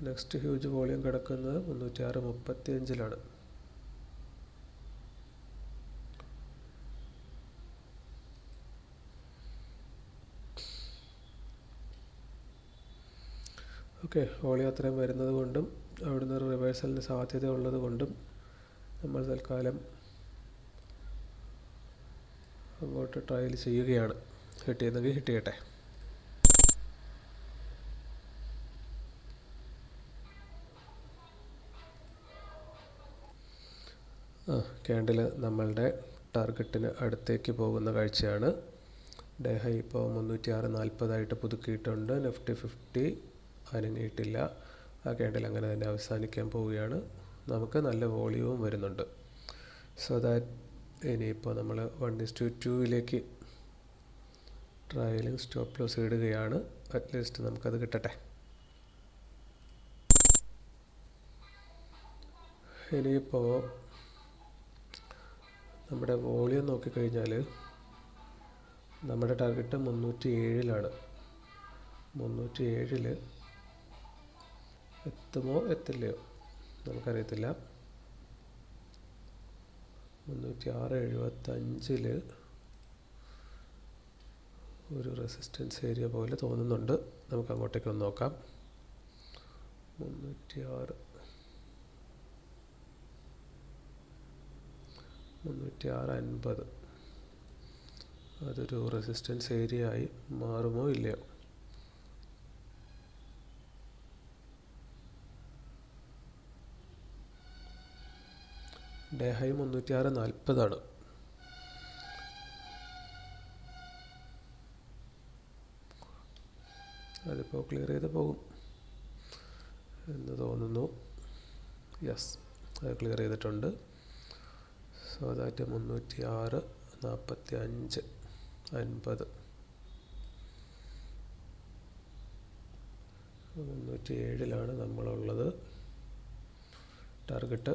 നെക്സ്റ്റ് ഹ്യൂജ് വോളിയം കിടക്കുന്നത് 306.35 ഓക്കെ. വോളിയം അത്രയും വരുന്നത് കൊണ്ടും അവിടുന്ന് റിവേഴ്സലിന് സാധ്യത ഉള്ളത് കൊണ്ടും നമ്മൾ തൽക്കാലം അങ്ങോട്ട് ട്രയൽ ചെയ്യുകയാണ്. ഹിറ്റ് ചെയ്യുന്നെങ്കിൽ ഹിറ്റ് ചെയ്യട്ടെ. ക്യാൻഡിൽ നമ്മളുടെ ടാർഗറ്റിന് അടുത്തേക്ക് പോകുന്ന കാഴ്ചയാണ്. ഡേ ഹൈ ഇപ്പോൾ 306.40 പുതുക്കിയിട്ടുണ്ട്. നിഫ്റ്റി 50 അനങ്ങിയിട്ടില്ല. ആ ക്യാൻഡിൽ അങ്ങനെ തന്നെ അവസാനിക്കാൻ പോവുകയാണ്. നമുക്ക് നല്ല വോളിയവും വരുന്നുണ്ട്. സോ ദാറ്റ് ഇനിയിപ്പോൾ നമ്മൾ 1:2 ട്രയലിംഗ് സ്റ്റോപ്പ് ലോസ് ഇടുകയാണ്. അറ്റ്ലീസ്റ്റ് നമുക്കത് കിട്ടട്ടെ. ഇനിയിപ്പോൾ നമ്മുടെ വോളിയം നോക്കിക്കഴിഞ്ഞാൽ നമ്മുടെ ടാർഗറ്റ് 307 307 എത്തുമോ എത്തില്ലയോ നമുക്കറിയത്തില്ല. 306.75 ഒരു റെസിസ്റ്റൻസ് ഏരിയ പോലെ തോന്നുന്നുണ്ട്. നമുക്ക് അങ്ങോട്ടേക്ക് ഒന്ന് നോക്കാം. 306.50 അതൊരു റെസിസ്റ്റൻസ് ഏരിയ ആയി മാറുമോ ഇല്ലയോ. ഡേ ഹൈ 306.40 അതിപ്പോൾ ക്ലിയർ ചെയ്ത് പോകും എന്ന് തോന്നുന്നു. യെസ്, അത് ക്ലിയർ ചെയ്തിട്ടുണ്ട്. സോ ദാറ്റ് 306.45 50 307 നമ്മളുള്ളത്. ടാർഗറ്റ്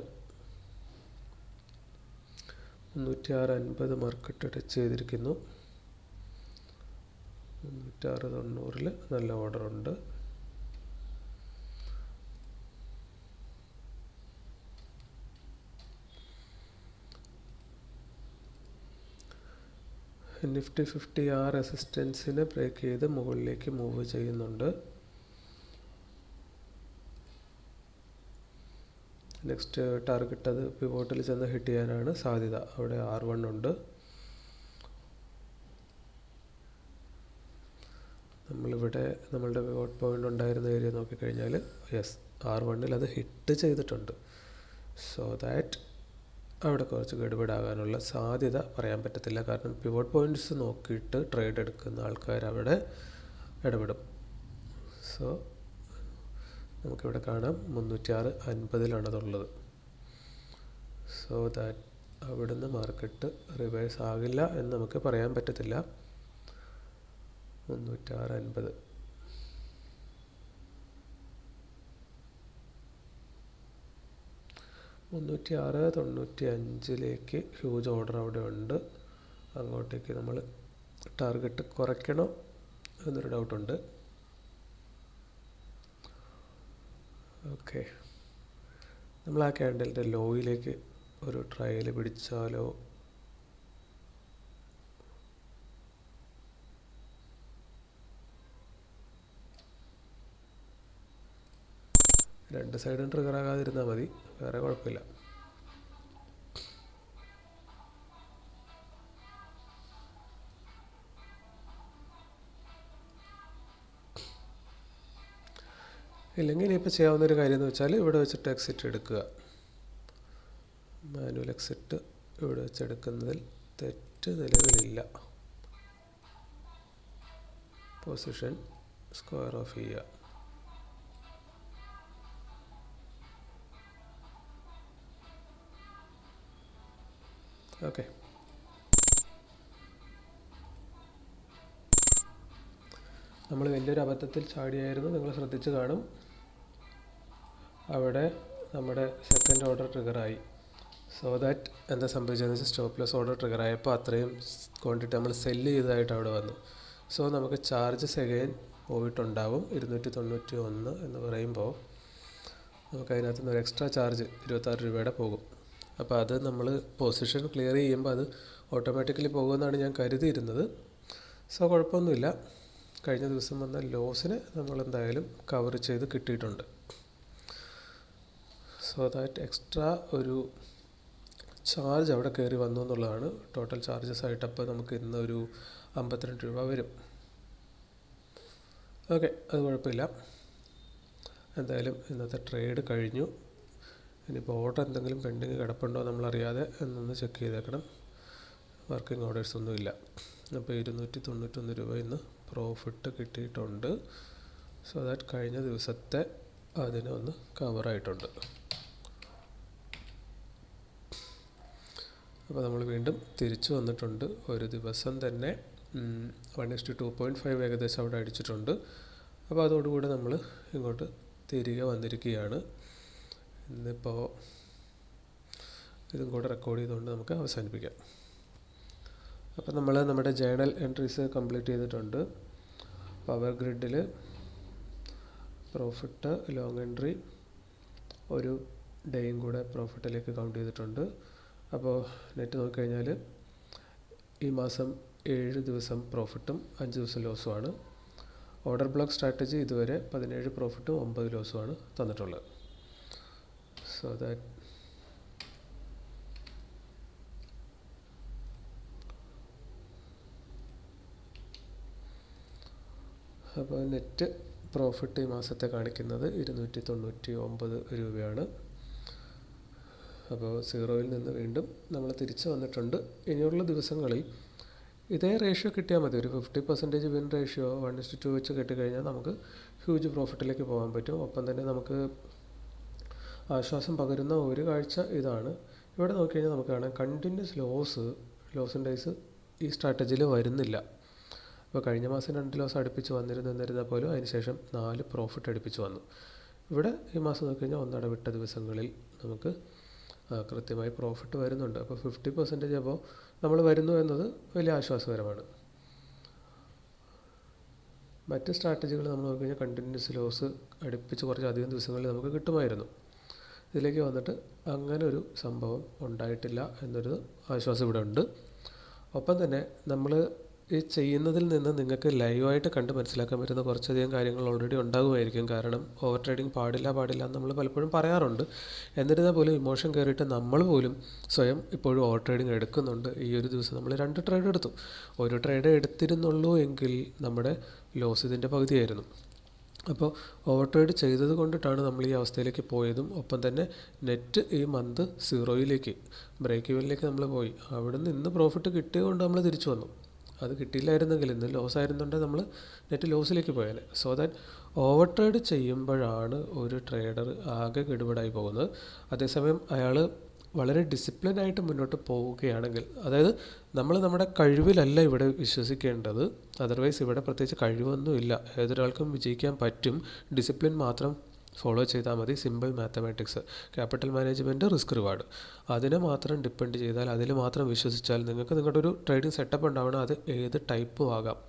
306.50 മാർക്കറ്റ് ടച്ച് ചെയ്തിരിക്കുന്നു. 306.90 നല്ല ഓർഡർ ഉണ്ട്. നിഫ്റ്റി 50 ആ റെസിസ്റ്റൻസിനെ ബ്രേക്ക് ചെയ്ത് മുകളിലേക്ക് മൂവ് ചെയ്യുന്നുണ്ട്. നെക്സ്റ്റ് ടാർഗറ്റ് അത് പിവോട്ടിൽ ചെന്ന് ഹിറ്റ് ചെയ്യാനാണ് സാധ്യത. അവിടെ R1 ഉണ്ട്. നമ്മളിവിടെ നമ്മളുടെ പിവോട്ട് പോയിന്റ് ഉണ്ടായിരുന്ന ഏരിയ നോക്കിക്കഴിഞ്ഞാൽ യെസ്, R1 അത് ഹിറ്റ് ചെയ്തിട്ടുണ്ട്. സോ ദാറ്റ് അവിടെ കുറച്ച് ഗഡ്ബഡാകാനുള്ള സാധ്യത പറയാൻ പറ്റത്തില്ല. കാരണം പിവോട്ട് പോയിന്റ്സ് നോക്കിയിട്ട് ട്രേഡ് എടുക്കുന്ന ആൾക്കാർ അവിടെ ഇടപെടും. സോ നമുക്കിവിടെ കാണാം 306.50 അതുള്ളത്. സോ ദാറ്റ് അവിടുന്ന് മാർക്കറ്റ് റിവേഴ്സ് ആകില്ല എന്ന് നമുക്ക് പറയാൻ പറ്റത്തില്ല. 306.50 306.95 ഹ്യൂജ് ഓർഡർ അവിടെ ഉണ്ട്. അങ്ങോട്ടേക്ക് നമ്മൾ ടാർഗറ്റ് കുറയ്ക്കണോ എന്നൊരു ഡൗട്ടുണ്ട്. ഓക്കെ, നമ്മൾ ആ ക്യാൻഡലിൻ്റെ ലോയിലേക്ക് ഒരു ട്രയൽ പിടിച്ചാലോ? രണ്ട് സൈഡും ട്രിഗർ ആകാതിരുന്നാൽ മതി, വേറെ കുഴപ്പമില്ല. ഇല്ലെങ്കിൽ ഇനിയിപ്പോൾ ചെയ്യാവുന്നൊരു കാര്യം എന്ന് വെച്ചാൽ ഇവിടെ വെച്ചിട്ട് എക്സിറ്റ് എടുക്കുക. മാനുവൽ എക്സിറ്റ് ഇവിടെ വെച്ചെടുക്കുന്നതിൽ തെറ്റ് നിലവിലില്ല. പൊസിഷൻ സ്ക്വയർ ഓഫ് ചെയ്യുക. ഓക്കെ, നമ്മൾ വലിയൊരു അബദ്ധത്തിൽ ചാടിയായിരുന്നു, നിങ്ങൾ ശ്രദ്ധിച്ച് കാണും. അവിടെ നമ്മുടെ സെക്കൻഡ് ഓർഡർ ട്രിഗറായി. സോ ദാറ്റ് എന്താ സംഭവിച്ചതെന്ന് വെച്ചാൽ സ്റ്റോപ്പ് ലോസ് ഓർഡർ ട്രിഗർ ആയപ്പോൾ അത്രയും ക്വാണ്ടിറ്റി നമ്മൾ സെല്ല് ചെയ്തതായിട്ട് അവിടെ വന്നു. സോ നമുക്ക് ചാർജസ് അഗൈൻ പോയിട്ടുണ്ടാവും. 291 എന്ന് പറയുമ്പോൾ നമുക്ക് അതിനകത്ത് നിന്ന് ഒരു എക്സ്ട്രാ ചാർജ് 26 രൂപയുടെ പോകും. അപ്പോൾ അത് നമ്മൾ പൊസിഷൻ ക്ലിയർ ചെയ്യുമ്പോൾ അത് ഓട്ടോമാറ്റിക്കലി പോകുമെന്നാണ് ഞാൻ കരുതിയിരുന്നത്. സോ കുഴപ്പമൊന്നുമില്ല. കഴിഞ്ഞ ദിവസം വന്ന ലോസിനെ നമ്മൾ എന്തായാലും കവർ ചെയ്ത് കിട്ടിയിട്ടുണ്ട്. സോ ദാറ്റ് എക്സ്ട്രാ ഒരു ചാർജ് അവിടെ കയറി വന്നു എന്നുള്ളതാണ് ടോട്ടൽ ചാർജസ് ആയിട്ട്. അപ്പോൾ നമുക്ക് ഇന്നൊരു 52 രൂപ വരും. ഓക്കെ, അത് കുഴപ്പമില്ല. എന്തായാലും ഇന്നത്തെ ട്രേഡ് കഴിഞ്ഞു. ഇനിയിപ്പോൾ ഓർഡർ എന്തെങ്കിലും പെൻഡിങ് കിടപ്പുണ്ടോ നമ്മളറിയാതെ എന്നൊന്ന് ചെക്ക് ചെയ്തേക്കണം. വർക്കിംഗ് ഓർഡേഴ്സ് ഒന്നുമില്ല. അപ്പോൾ 291 രൂപ ഇന്ന് പ്രോഫിറ്റ് കിട്ടിയിട്ടുണ്ട്. സോ ദാറ്റ് കഴിഞ്ഞ ദിവസത്തെ അതിനെ ഒന്ന് കവറായിട്ടുണ്ട്. അപ്പോൾ നമ്മൾ വീണ്ടും തിരിച്ചു വന്നിട്ടുണ്ട്. ഒരു ദിവസം തന്നെ 1:2.5 ഏകദേശം അവിടെ അടിച്ചിട്ടുണ്ട്. അപ്പോൾ അതോടുകൂടി നമ്മൾ ഇങ്ങോട്ട് തിരികെ വന്നിരിക്കുകയാണ്. ഇന്നിപ്പോൾ ഇതും കൂടെ റെക്കോർഡ് ചെയ്തുകൊണ്ട് നമുക്ക് അവസാനിപ്പിക്കാം. അപ്പോൾ നമ്മൾ നമ്മുടെ ജേണൽ എൻട്രീസ് കംപ്ലീറ്റ് ചെയ്തിട്ടുണ്ട്. പവർ ഗ്രിഡിൽ പ്രോഫിറ്റ് ലോങ് എൻട്രി ഒരു ഡേയും കൂടെ പ്രോഫിറ്റിലേക്ക് കൗണ്ട് ചെയ്തിട്ടുണ്ട്. അപ്പോൾ നെറ്റ് നോക്കിക്കഴിഞ്ഞാൽ ഈ മാസം 7 ദിവസം പ്രോഫിറ്റും 5 ദിവസം ലോസുമാണ്. ഓർഡർ ബ്ലോക്ക് സ്ട്രാറ്റജി ഇതുവരെ 17 പ്രോഫിറ്റും 9 ലോസുമാണ് തന്നിട്ടുള്ളത്. സോ ദാറ്റ് അപ്പോൾ നെറ്റ് പ്രോഫിറ്റ് ഈ മാസത്തെ കാണിക്കുന്നത് 299 രൂപയാണ്. അപ്പോൾ സീറോയിൽ നിന്ന് വീണ്ടും നമ്മൾ തിരിച്ച് വന്നിട്ടുണ്ട്. ഇനിയുള്ള ദിവസങ്ങളിൽ ഇതേ റേഷ്യോ കിട്ടിയാൽ മതി. ഒരു 50% വിൻ റേഷ്യോ 1:2 വെച്ച് കിട്ടിക്കഴിഞ്ഞാൽ നമുക്ക് ഹ്യൂജ് പ്രോഫിറ്റിലേക്ക് പോകാൻ പറ്റും. ഒപ്പം തന്നെ നമുക്ക് ആശ്വാസം പകരുന്ന ഒരു കാഴ്ച ഇതാണ്. ഇവിടെ നോക്കിക്കഴിഞ്ഞാൽ നമുക്ക് കാണാം കണ്ടിന്യൂസ് ലോസ് ഡേയ്സ് ഈ സ്ട്രാറ്റജിയിൽ വരുന്നില്ല. അപ്പോൾ കഴിഞ്ഞ മാസം 2 ലോസ് അടുപ്പിച്ച് എന്നിരുന്നാൽ പോലും അതിനുശേഷം 4 പ്രോഫിറ്റ് അടുപ്പിച്ച് വന്നു. ഇവിടെ ഈ മാസം നോക്കിക്കഴിഞ്ഞാൽ ഒന്നടവിട്ട ദിവസങ്ങളിൽ നമുക്ക് കൃത്യമായി പ്രോഫിറ്റ് വരുന്നുണ്ട്. അപ്പോൾ 50% അപ്പോൾ നമ്മൾ വരുന്നു എന്നത് വലിയ ആശ്വാസകരമാണ്. മറ്റ് സ്ട്രാറ്റജികൾ നമ്മൾ നോക്കിക്കഴിഞ്ഞാൽ കണ്ടിന്യൂസ് ലോസ് അടുപ്പിച്ച് കുറച്ചധികം ദിവസങ്ങളിൽ നമുക്ക് കിട്ടുമായിരുന്നു. ഇതിലേക്ക് വന്നിട്ട് അങ്ങനെ ഒരു സംഭവം ഉണ്ടായിട്ടില്ല എന്നൊരു ആശ്വാസം ഇവിടെ ഉണ്ട്. ഒപ്പം തന്നെ നമ്മൾ ഈ ചെയ്യുന്നതിൽ നിന്ന് നിങ്ങൾക്ക് ലൈവായിട്ട് കണ്ട് മനസ്സിലാക്കാൻ പറ്റുന്ന കുറച്ചധികം കാര്യങ്ങൾ ഓൾറെഡി ഉണ്ടാകുമായിരിക്കും. കാരണം ഓവർ ട്രേഡിങ് പാടില്ല എന്ന് നമ്മൾ പലപ്പോഴും പറയാറുണ്ട്. എന്നിരുന്നാൽ പോലും ഇമോഷൻ കയറിയിട്ട് നമ്മൾ പോലും സ്വയം ഇപ്പോഴും ഓവർ ട്രേഡിങ് എടുക്കുന്നുണ്ട്. ഈ ഒരു ദിവസം നമ്മൾ 2 ട്രേഡ് എടുത്തു. ഒരു ട്രേഡ് എടുത്തിരുന്നുള്ളൂ എങ്കിൽ നമ്മുടെ ലോസ് ഇതിൻ്റെ പകുതിയായിരുന്നു. അപ്പോൾ ഓവർ ട്രേഡ് ചെയ്തത് കൊണ്ടിട്ടാണ് നമ്മൾ ഈ അവസ്ഥയിലേക്ക് പോയതും. ഒപ്പം തന്നെ നെറ്റ് ഈ മന്ത് സീറോയിലേക്ക് ബ്രേക്ക് ഈവനിലേക്ക് നമ്മൾ പോയി. അവിടെ നിന്ന് ഇന്ന് പ്രോഫിറ്റ് കിട്ടിയത് കൊണ്ട് നമ്മൾ തിരിച്ചു വന്നു. അത് കിട്ടിയില്ലായിരുന്നെങ്കിൽ ഇന്ന് ലോസ് ആയിരുന്നുണ്ടെങ്കിൽ നമ്മൾ നെറ്റ് ലോസിലേക്ക് പോയാൽ. സോ ദാറ്റ് ഓവർ ട്രേഡ് ചെയ്യുമ്പോഴാണ് ഒരു ട്രേഡർ ആകെ ഗഡുബിളായി പോകുന്നത്. അതേസമയം അയാൾ വളരെ ഡിസിപ്ലിനായിട്ട് മുന്നോട്ട് പോവുകയാണെങ്കിൽ, അതായത് നമ്മൾ നമ്മുടെ കഴിവിലല്ല ഇവിടെ വിശ്വസിക്കേണ്ടത്. അതർവൈസ് ഇവിടെ പ്രത്യേകിച്ച് കഴിവൊന്നുമില്ല, ഏതൊരാൾക്കും വിജയിക്കാൻ പറ്റും. ഡിസിപ്ലിൻ മാത്രം ഫോളോ ചെയ്താൽ മതി. Simple mathematics, capital management, risk reward, അതിനെ മാത്രം ഡിപ്പെൻഡ് ചെയ്താൽ, അതിൽ മാത്രം വിശ്വസിച്ചാൽ നിങ്ങൾക്ക് നിങ്ങളുടെ ഒരു ട്രേഡിംഗ് സെറ്റപ്പ് ഉണ്ടാവണം. അത് ഏത് ടൈപ്പും ആകാം.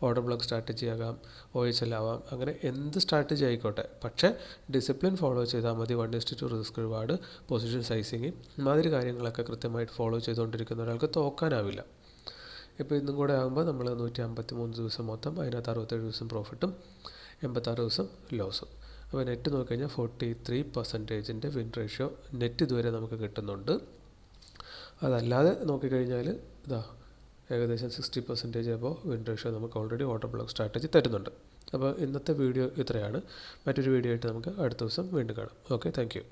ഓർഡർ ബ്ലോക്ക് സ്ട്രാറ്റജി ആകാം, OHL ആവാം, അങ്ങനെ എന്ത് സ്ട്രാറ്റജി ആയിക്കോട്ടെ. പക്ഷേ ഡിസിപ്ലിൻ ഫോളോ ചെയ്താൽ മതി. 1:2 റിസ്ക് റിവാർഡ്, പൊസിഷൻ സൈസിങ്, ഇമാതിരി കാര്യങ്ങളൊക്കെ കൃത്യമായിട്ട് ഫോളോ ചെയ്തുകൊണ്ടിരിക്കുന്ന ഒരാൾക്ക് തോക്കാനാവില്ല. ഇപ്പോൾ ഇന്നും കൂടെ ആകുമ്പോൾ നമ്മൾ 153 ദിവസം മൊത്തം, അതിനകത്ത് 67 ദിവസം പ്രോഫിറ്റും 86 ദിവസം ലോസും. അപ്പോൾ നെറ്റ് നോക്കിക്കഴിഞ്ഞാൽ 43% വിൻ റേഷ്യോ നെറ്റ് ഇതുവരെ നമുക്ക് കിട്ടുന്നുണ്ട്. അതല്ലാതെ നോക്കിക്കഴിഞ്ഞാൽ ഇതാ ഏകദേശം 60% അപ്പോൾ വിൻ റേഷ്യോ നമുക്ക് ഓൾറെഡി ഓർഡർ ബ്ലോക്ക് സ്ട്രാറ്റജി തരുന്നുണ്ട്. അപ്പോൾ ഇന്നത്തെ വീഡിയോ ഇത്രയാണ്. മറ്റൊരു വീഡിയോ ആയിട്ട് നമുക്ക് അടുത്ത ദിവസം വീണ്ടും കാണാം. Okay, thank you.